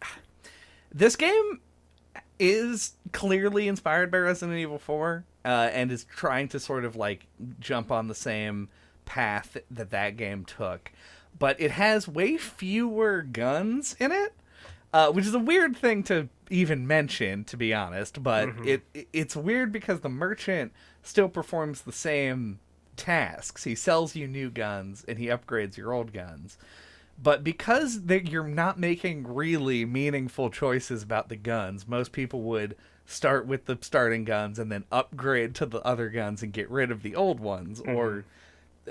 this game is clearly inspired by Resident Evil 4 and is trying to sort of like jump on the same path that game took, but it has way fewer guns in it, which is a weird thing to even mention, to be honest. But it's weird because the merchant still performs the same tasks. He sells you new guns and he upgrades your old guns. But because you're not making really meaningful choices about the guns, most people would start with the starting guns and then upgrade to the other guns and get rid of the old ones, or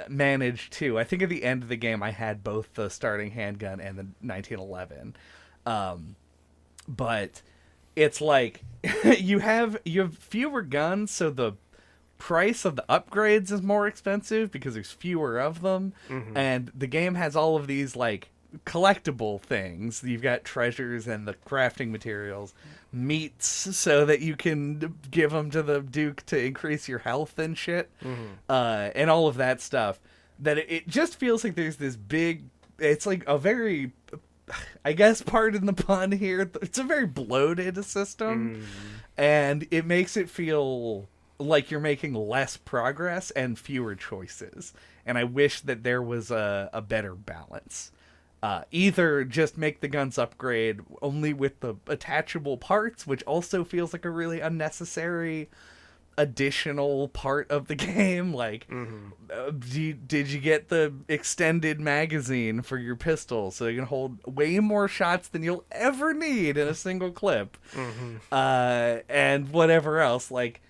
manage to. I think at the end of the game I had both the starting handgun and the 1911. But it's like you have fewer guns, so the price of the upgrades is more expensive because there's fewer of them, and the game has all of these like collectible things. You've got treasures and the crafting materials, meats so that you can give them to the Duke to increase your health and shit, and all of that stuff. That it just feels like there's this big, it's like a very, I guess, pardon the pun here, it's a very bloated system, and it makes it feel like you're making less progress and fewer choices. And I wish that there was a better balance. Either just make the guns upgrade only with the attachable parts, which also feels like a really unnecessary additional part of the game. Like, did you get the extended magazine for your pistol so you can hold way more shots than you'll ever need in a single clip? And whatever else, like,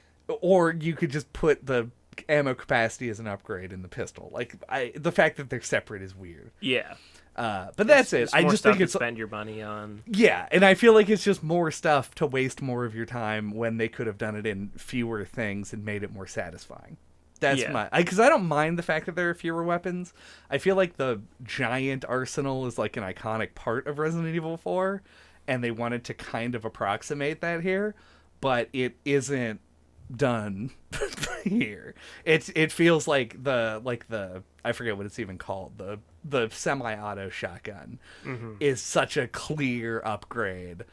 or you could just put the ammo capacity as an upgrade in the pistol. Like, the fact that they're separate is weird. Yeah. But that's it. I just think it's spend your money on. Yeah, and I feel like it's just more stuff to waste more of your time when they could have done it in fewer things and made it more satisfying. That's because I don't mind the fact that there are fewer weapons. I feel like the giant arsenal is like an iconic part of Resident Evil 4, and they wanted to kind of approximate that here, but it isn't done here. It feels like the I forget what it's even called, the semi-auto shotgun is such a clear upgrade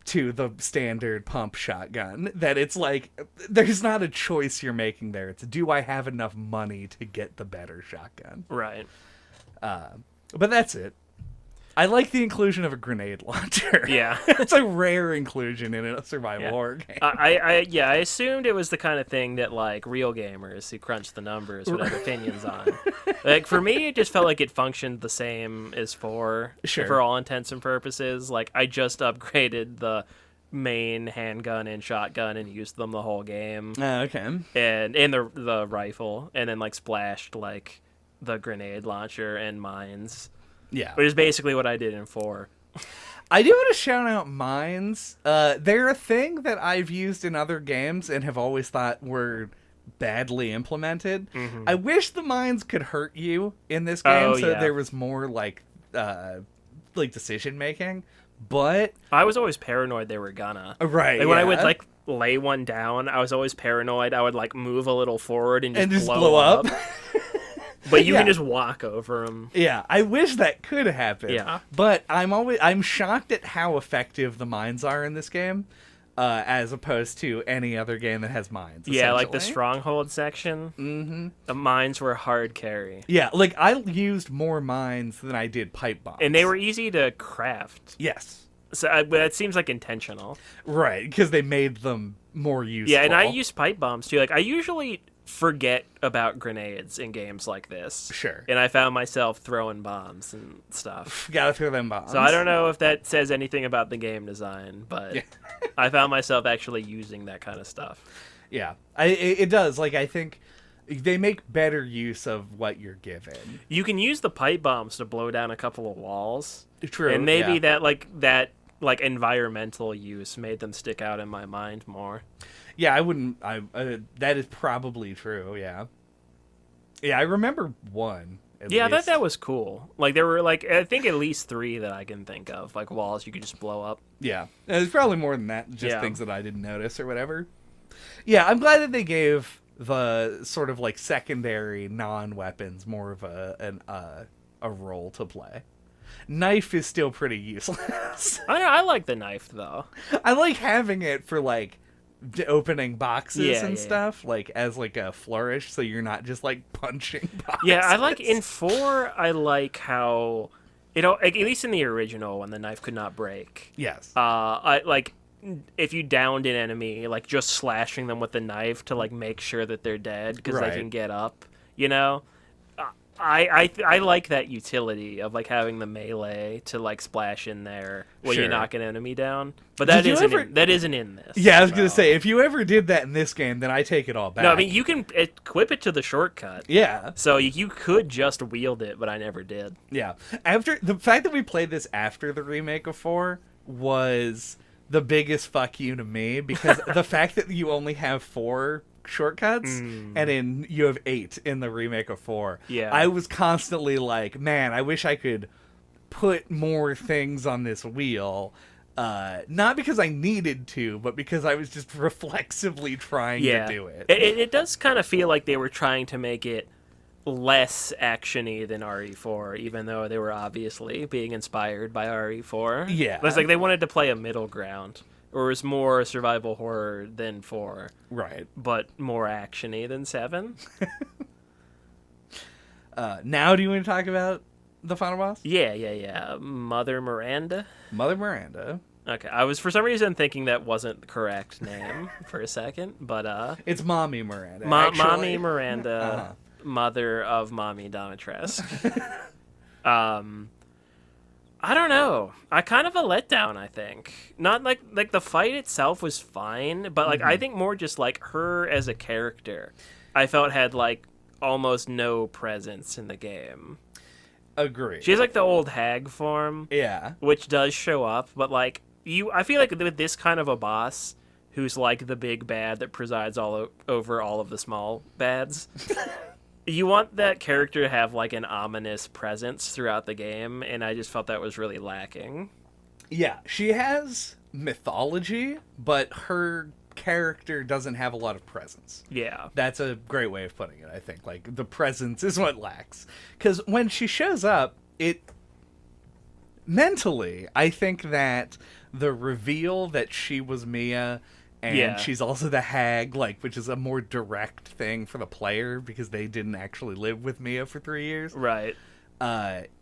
to the standard pump shotgun that it's like there's not a choice you're making there. It's, do I have enough money to get the better shotgun? Right. But that's it. I like the inclusion of a grenade launcher. Yeah. It's a rare inclusion in a survival horror game. I assumed it was the kind of thing that like real gamers who crunch the numbers would have opinions on. Like for me, it just felt like it functioned the same as 4 Sure. for all intents and purposes. Like I just upgraded the main handgun and shotgun and used them the whole game, Okay. and the rifle, and then like splashed like the grenade launcher and mines. Yeah. Which is basically what I did in 4. I do want to shout out mines. They're a thing that I've used in other games and have always thought were badly implemented. Mm-hmm. I wish the mines could hurt you in this game, so yeah. there was more like decision making. But I was always paranoid they were gonna. Right. Like when I would like lay one down, I was always paranoid. I would like move a little forward and just blow up. But you can just walk over them. Yeah, I wish that could happen. Yeah. But I'm shocked at how effective the mines are in this game, as opposed to any other game that has mines. Yeah, like the essentially. stronghold section. Mm-hmm. The mines were hard carry. Yeah, like I used more mines than I did pipe bombs. And they were easy to craft. Yes. So that seems like intentional. Right, because they made them more useful. Yeah, and I use pipe bombs too. Like I usually forget about grenades in games like this. Sure. And I found myself throwing bombs and stuff. Gotta throw them bombs. So I don't know if that says anything about the game design, but I found myself actually using that kind of stuff. Yeah, it does. Like, I think they make better use of what you're given. You can use the pipe bombs to blow down a couple of walls. True. And maybe yeah. that environmental use made them stick out in my mind more. Yeah, I wouldn't. That is probably true. Yeah. Yeah, I remember one. Yeah, that was cool. Like there were like I think at least 3 that I can think of, like walls you could just blow up. Yeah, there's probably more than that. Just Yeah. things that I didn't notice or whatever. Yeah, I'm glad that they gave the sort of like secondary non-weapons more of a role to play. Knife is still pretty useless. I like the knife though. I like having it for like opening boxes Yeah, and yeah. stuff, like as like a flourish, so you're not just like punching boxes. Yeah, I like in 4. I like how like, at least in the original when the knife could not break. Yes. I like if you downed an enemy, like just slashing them with the knife to like make sure that they're dead because Right. they can get up. You know, I like that utility of like having the melee to like splash in there when you Sure. knock an enemy down. But that Did you isn't ever- that isn't in this. Yeah, I was gonna so. say, if you ever did that in this game, then I take it all back. No, I mean you can equip it to the shortcut. Yeah. So you could just wield it, but I never did. Yeah. After the fact that we played this after the remake of 4 was the biggest fuck you to me, because the fact that you only have 4 shortcuts and you have 8 in the remake of 4. Yeah. I was constantly like, man, I wish I could put more things on this wheel. Not because I needed to, but because I was just reflexively trying to do it. It does kind of feel like they were trying to make it less actiony than RE4, even though they were obviously being inspired by RE4. Yeah. It's like they wanted to play a middle ground, or it was more survival horror than 4, Right. but more actiony than 7. Now do you want to talk about the final boss? Yeah. Mother Miranda. Mother Miranda. Okay, I was for some reason thinking that wasn't the correct name for a second, but It's Mommy Miranda. Mommy actually. Miranda, mother of Mommy Domitresque. I don't know. I kind of a letdown, I think. Not like the fight itself was fine, but like I think more just like her as a character, I felt had like almost no presence in the game. Agree. She has like the old hag form, Yeah. which does show up, but like I feel like with this kind of a boss who's like the big bad that presides over all of the small bads. You want that character to have like an ominous presence throughout the game, and I just felt that was really lacking. Yeah, she has mythology, but her character doesn't have a lot of presence. Yeah. That's a great way of putting it, I think. Like, the presence is what lacks. Because when she shows up, mentally, I think that the reveal that she was Mia and she's also the hag, like, which is a more direct thing for the player because they didn't actually live with Mia for 3 years. Right.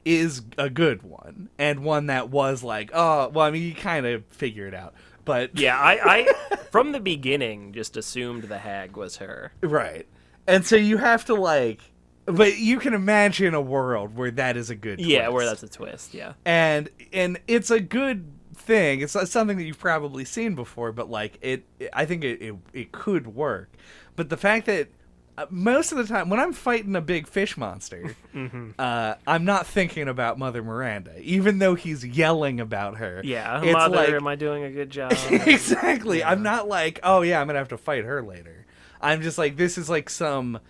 is a good one, and one that was like, oh, well, I mean, you kind of figure it out, but Yeah, I from the beginning just assumed the hag was her. right, and so you have to like, but you can imagine a world where that is a good twist. Yeah, where that's a twist. Yeah, and it's a good thing. It's something that you've probably seen before, but like I think it could work. But the fact that most of the time when I'm fighting a big fish monster, I'm not thinking about Mother Miranda, even though he's yelling about her. yeah. It's Mother, like, am I doing a good job? exactly. Yeah. I'm not like, oh yeah, I'm gonna have to fight her later. I'm just like, this is like some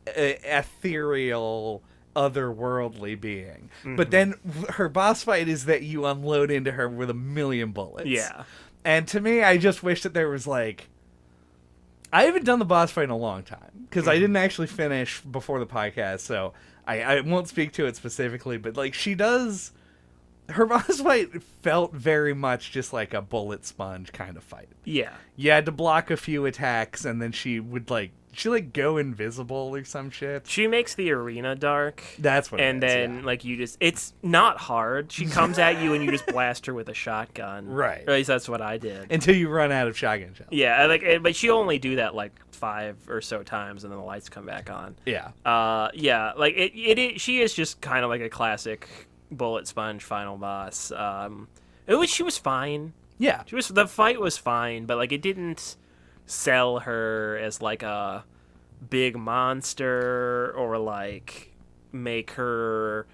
ethereal, otherworldly being. But then her boss fight is that you unload into her with 1,000,000 bullets. Yeah. And to me, I just wish that there was like, I haven't done the boss fight in a long time because I didn't actually finish before the podcast, so I won't speak to it specifically. But like, she does, her boss fight felt very much just like a bullet sponge kind of fight. Yeah. You had to block a few attacks, and then she would like go invisible or some shit. She makes the arena dark. That's what. And it is, then, yeah. like, it's not hard. She comes at you and you just blast her with a shotgun. Right. Or at least that's what I did. Until you run out of shotgun shells. Yeah, but she only do that like 5 or so times, and then the lights come back on. Yeah. Yeah, like she is just kind of like a classic bullet sponge final boss. She was fine. Yeah. The fight was fine, but like it didn't sell her as like a big monster or like make her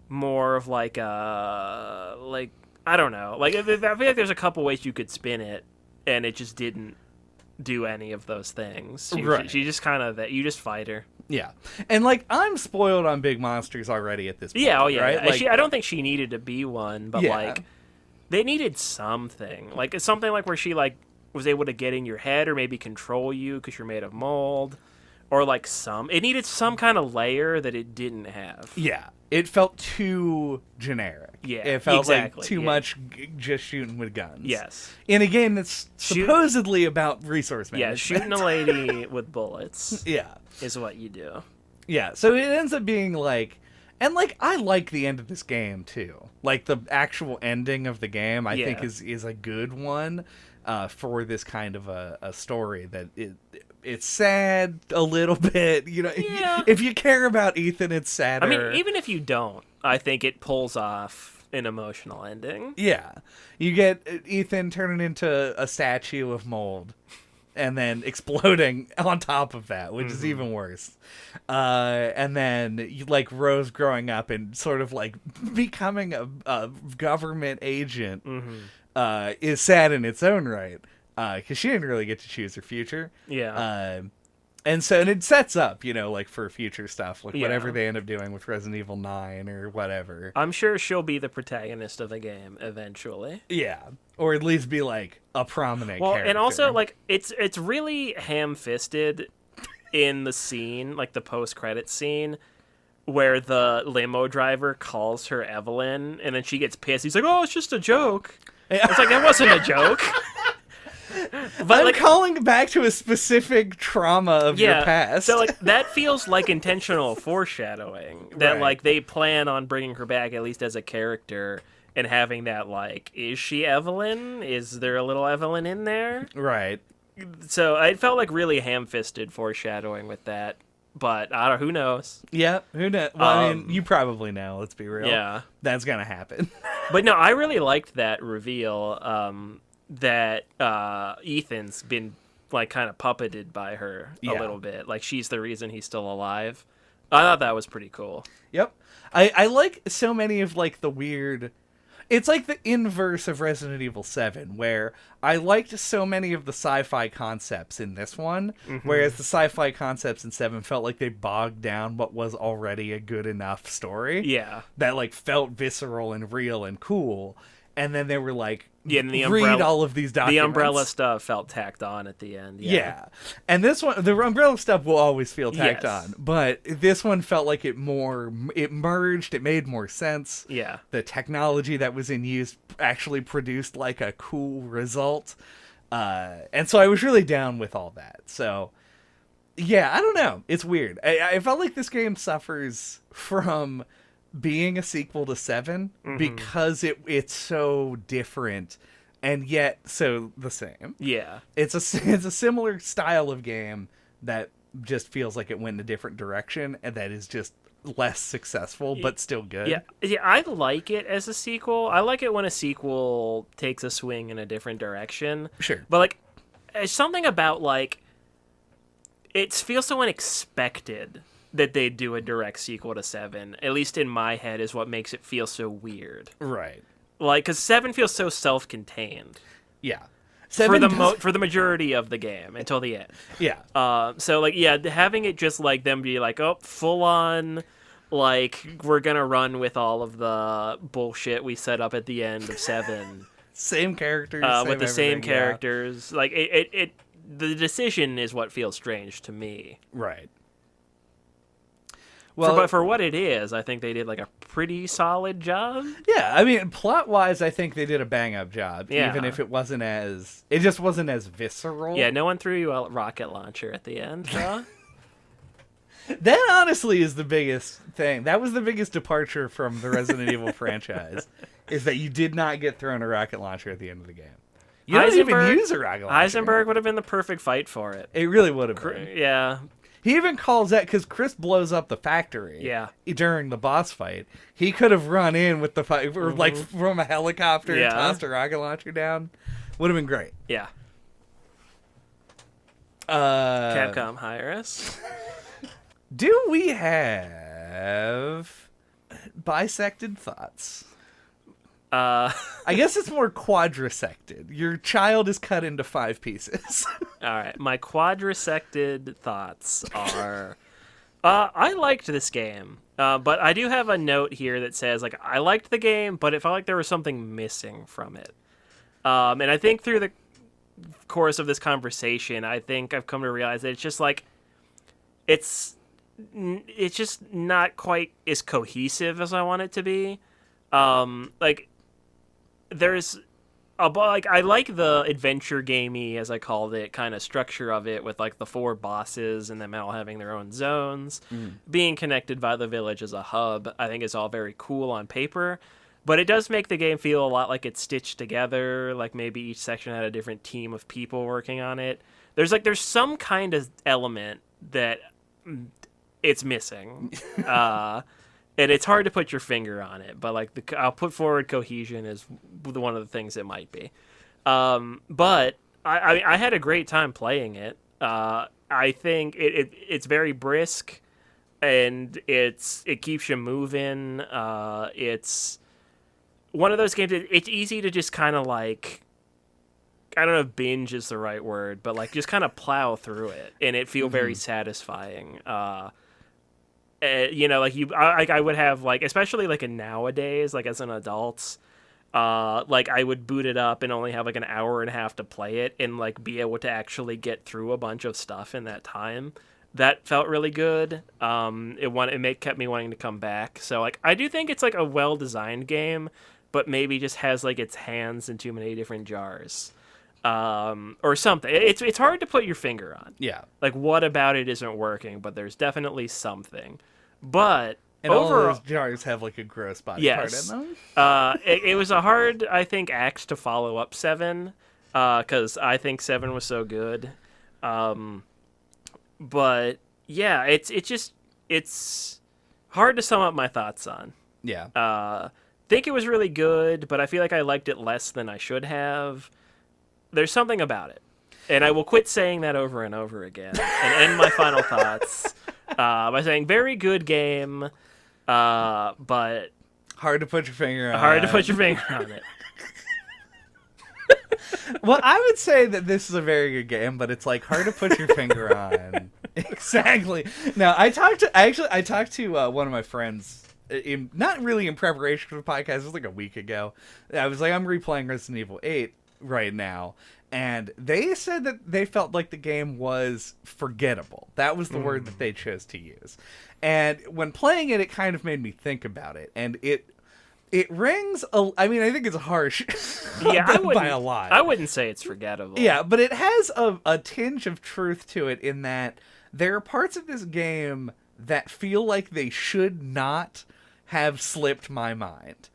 more of like a like I don't know. Like I feel like there's a couple ways you could spin it, and it just didn't do any of those things. Right. She just kind of that you just fight her. Yeah. And like I'm spoiled on big monsters already at this point. Yeah, oh yeah. Right? Like, I don't think she needed to be one, but Yeah. like they needed something. Like it's something like where she like was able to get in your head or maybe control you because you're made of mold, or like it needed some kind of layer that it didn't have. Yeah. It felt too generic. Yeah, It felt exactly, like too yeah. much just shooting with guns. Yes. In a game that's supposedly about resource management. Yeah, shooting a lady with bullets Yeah. is what you do. Yeah. So it ends up being like, and like I like the end of this game too. Like the actual ending of the game, I think is a good one for this kind of a story that it's sad a little bit, you know. Yeah. If you care about Ethan, it's sadder. I mean, even if you don't, I think it pulls off an emotional ending. Yeah, you get Ethan turning into a statue of mold, and then exploding on top of that, which is even worse. And then you like Rose growing up and sort of like becoming a government agent is sad in its own right. Because she didn't really get to choose her future. Yeah. And so it sets up, you know, like for future stuff, like Yeah. whatever they end up doing with Resident Evil 9 or whatever. I'm sure she'll be the protagonist of the game eventually. Yeah. Or at least be like a prominent character. And also like it's really ham-fisted in the scene, like the post-credit scene, where the limo driver calls her Evelyn, and then she gets pissed. He's like, "Oh, it's just a joke." It's like that wasn't a joke. But I'm calling back to a specific trauma of your past. So like that feels like intentional foreshadowing that Right. like they plan on bringing her back at least as a character and having that like, is she Evelyn? Is there a little Evelyn in there? Right. So it felt like really ham-fisted foreshadowing with that. But I don't. Who knows? Yeah. Who knows? Well, I mean, you probably know. Let's be real. Yeah. That's gonna happen. But no, I really liked that reveal. That Ethan's been like kind of puppeted by her a little bit. Like she's the reason he's still alive. I thought that was pretty cool. Yep. I like so many of like the weird. It's like the inverse of Resident Evil 7, where I liked so many of the sci-fi concepts in this one, whereas the sci-fi concepts in 7 felt like they bogged down what was already a good enough story. Yeah. That like felt visceral and real and cool. And then they were like, and the read all of these documents. The umbrella stuff felt tacked on at the end. Yeah. And this one, the umbrella stuff will always feel tacked Yes. on, but this one felt like it merged, it made more sense. Yeah. The technology that was in use actually produced like a cool result. And so I was really down with all that. So yeah, I don't know. It's weird. I felt like this game suffers from being a sequel to 7 because it's so different and yet so the same. Yeah. It's a similar style of game that just feels like it went in a different direction and that is just less successful but still good. Yeah, I like it as a sequel. I like it when a sequel takes a swing in a different direction. Sure. But like there's something about like it feels so unexpected that they do a direct sequel to 7, at least in my head, is what makes it feel so weird. Right. Like, because 7 feels so self-contained. Yeah. For the majority of the game until the end. Yeah. So, like, yeah, having it just, like, them be like, oh, full-on, like, we're gonna run with all of the bullshit we set up at the end of 7. Same characters. With the same yeah. characters. Like, the decision is what feels strange to me. Right. Well, but for what it is, I think they did like a pretty solid job. Yeah, I mean, plot-wise, I think they did a bang-up job. Yeah. Even if it just wasn't as visceral. Yeah, no one threw you a rocket launcher at the end, huh? That honestly is the biggest thing. That was the biggest departure from the Resident Evil franchise, is that you did not get thrown a rocket launcher at the end of the game. You don't even use a rocket launcher. Heisenberg would have been the perfect fight for it. It really would have been. Yeah. He even calls that because Chris blows up the factory. Yeah. During the boss fight, he could have run in with the fight, or like from a helicopter and tossed a rocket launcher down. Would have been great. Yeah. Capcom, hire us. Do we have bisected thoughts? I guess it's more quadrisected. Your child is cut into 5 pieces. All right. My quadrisected thoughts are... I liked this game, but I do have a note here that says, like, I liked the game, but it felt like there was something missing from it. And I think through the course of this conversation, I think I've come to realize that it's just, like, it's just not quite as cohesive as I want it to be. Like... There's I like the adventure gamey, as I called it, kind of structure of it with like the 4 bosses and them all having their own zones, being connected by the village as a hub. I think is all very cool on paper, but it does make the game feel a lot like it's stitched together. Like maybe each section had a different team of people working on it. There's some kind of element that it's missing. And it's hard to put your finger on it, but like I'll put forward cohesion as one of the things it might be. But I had a great time playing it. I think it's very brisk, and it keeps you moving. It's one of those games that it's easy to just kind of like, I don't know if binge is the right word, but like just kind of plow through it, and it feel very satisfying. You know, like I would have like, especially like in nowadays, like as an adult, like I would boot it up and only have like an hour and a half to play it and like be able to actually get through a bunch of stuff in that time. That felt really good. It kept me wanting to come back. So like I do think it's like a well designed game, but maybe just has like its hands in too many different jars. Or something. It's hard to put your finger on. Yeah. Like what about it isn't working, but there's definitely something. But and overall, all those jars have like a gross body part in them. It was a hard, I think, act to follow up 7, because I think 7 was so good. But yeah, it's hard to sum up my thoughts on. Yeah. Think it was really good, but I feel like I liked it less than I should have. There's something about it. And I will quit saying that over and over again and end my final thoughts by saying very good game, but hard to put your finger on. Hard to put your finger on it. Well, I would say that this is a very good game, but it's like hard to put your finger on. Exactly. Now, I talked to one of my friends, not really in preparation for the podcast. It was like a week ago. I was like, I'm replaying Resident Evil 8 right now, and they said that they felt like the game was forgettable. That was the word that they chose to use. And when playing it, it kind of made me think about it, and it rings I mean, I think it's harsh. Yeah, by a lot. I wouldn't say it's forgettable. Yeah, but it has a tinge of truth to it in that there are parts of this game that feel like they should not have slipped my mind,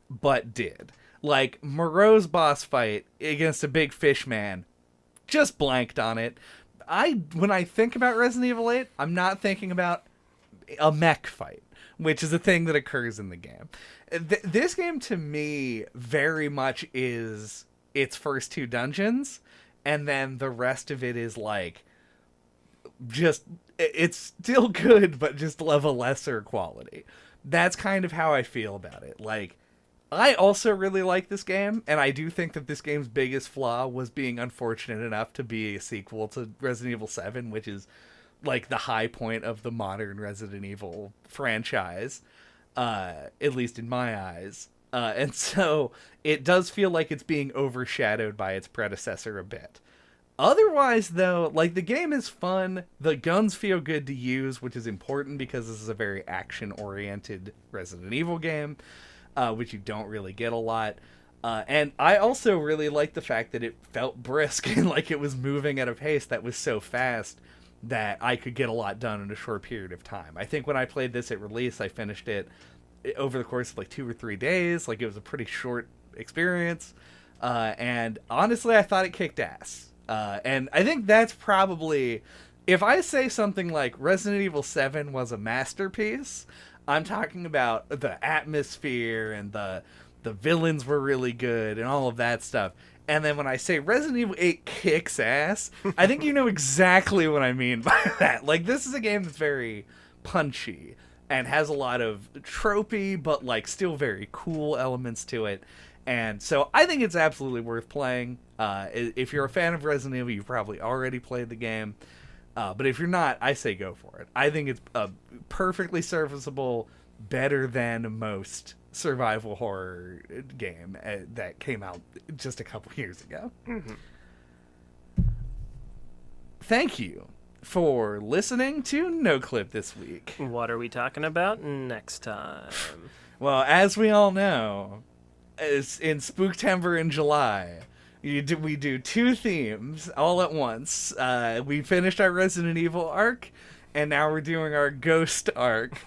but did. Like, Moreau's boss fight against a big fish man, just blanked on it. When I think about Resident Evil 8, I'm not thinking about a mech fight, which is a thing that occurs in the game. This game, to me, very much is its first 2 dungeons, and then the rest of it is, like, just, it's still good, but just of a lesser quality. That's kind of how I feel about it. Like, I also really like this game, and I do think that this game's biggest flaw was being unfortunate enough to be a sequel to Resident Evil 7, which is, like, the high point of the modern Resident Evil franchise, at least in my eyes. And so it does feel like it's being overshadowed by its predecessor a bit. Otherwise, though, like, the game is fun. The guns feel good to use, which is important because this is a very action-oriented Resident Evil game, which you don't really get a lot. And I also really like the fact that it felt brisk and like it was moving at a pace that was so fast that I could get a lot done in a short period of time. I think when I played this at release, I finished it over the course of like 2 or 3 days. Like, it was a pretty short experience. And honestly, I thought it kicked ass. And I think that's probably, if I say something like Resident Evil 7 was a masterpiece, I'm talking about the atmosphere and the villains were really good and all of that stuff. And then when I say Resident Evil 8 kicks ass, I think you know exactly what I mean by that. Like, this is a game that's very punchy and has a lot of tropey, but, like, still very cool elements to it. And so I think it's absolutely worth playing. If you're a fan of Resident Evil, you've probably already played the game. But if you're not, I say go for it. I think it's a perfectly serviceable, better than most survival horror game that came out just a couple years ago. Mm-hmm. Thank you for listening to No Clip this week. What are we talking about next time? Well, as we all know, it's in Spooktember in July. We do 2 themes all at once. We finished our Resident Evil arc, and now we're doing our Ghost arc.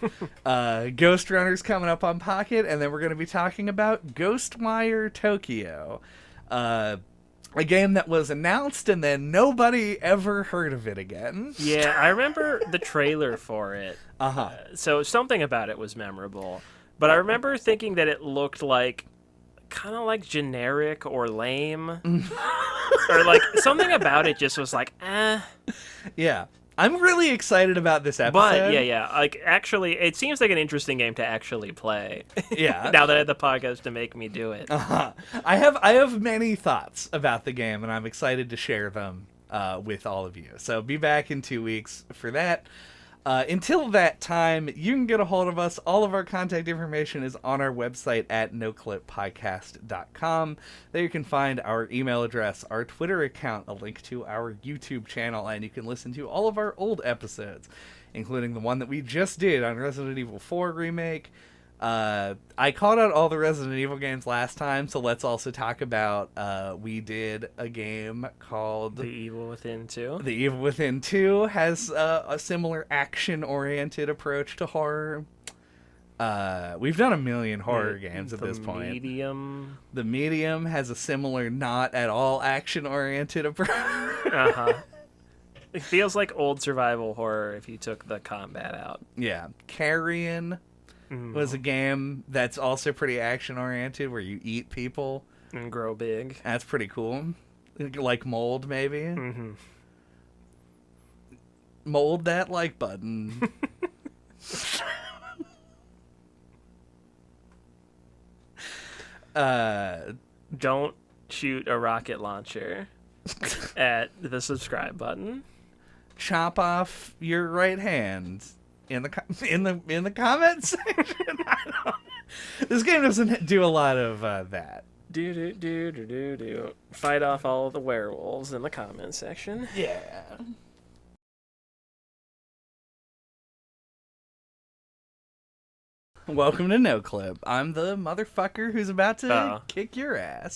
Ghost Runner's coming up on Pocket, and then we're going to be talking about Ghostwire Tokyo. A game that was announced, and then nobody ever heard of it again. Yeah, I remember the trailer for it. Uh-huh. So something about it was memorable. But I remember thinking that it looked like kind of like generic or lame. Or like something about it just was like, eh. Yeah. I'm really excited about this episode. But yeah. Like, actually, it seems like an interesting game to actually play. Yeah. Now that I have the podcast to make me do it. Uh-huh. I have many thoughts about the game, and I'm excited to share them with all of you. So be back in 2 weeks for that. Until that time, you can get a hold of us. All of our contact information is on our website at noclippodcast.com. There you can find our email address, our Twitter account, a link to our YouTube channel, and you can listen to all of our old episodes, including the one that we just did on Resident Evil 4 Remake. I called out all the Resident Evil games last time, so let's also talk about, we did a game called The Evil Within 2. The Evil Within 2 has a similar action-oriented approach to horror. We've done a million horror games at this point. The Medium has a similar, not at all action-oriented approach. Uh-huh. It feels like old survival horror if you took the combat out. Yeah. Carrion was a game that's also pretty action-oriented, where you eat people. And grow big. That's pretty cool. Like Mold, maybe? Mm-hmm. Mold that like button. Don't shoot a rocket launcher at the subscribe button. Chop off your right hand. In the comments section. This game doesn't do a lot of that. Do. Fight off all the werewolves in the comment section. Yeah. Welcome to No Clip. I'm the motherfucker who's about to kick your ass.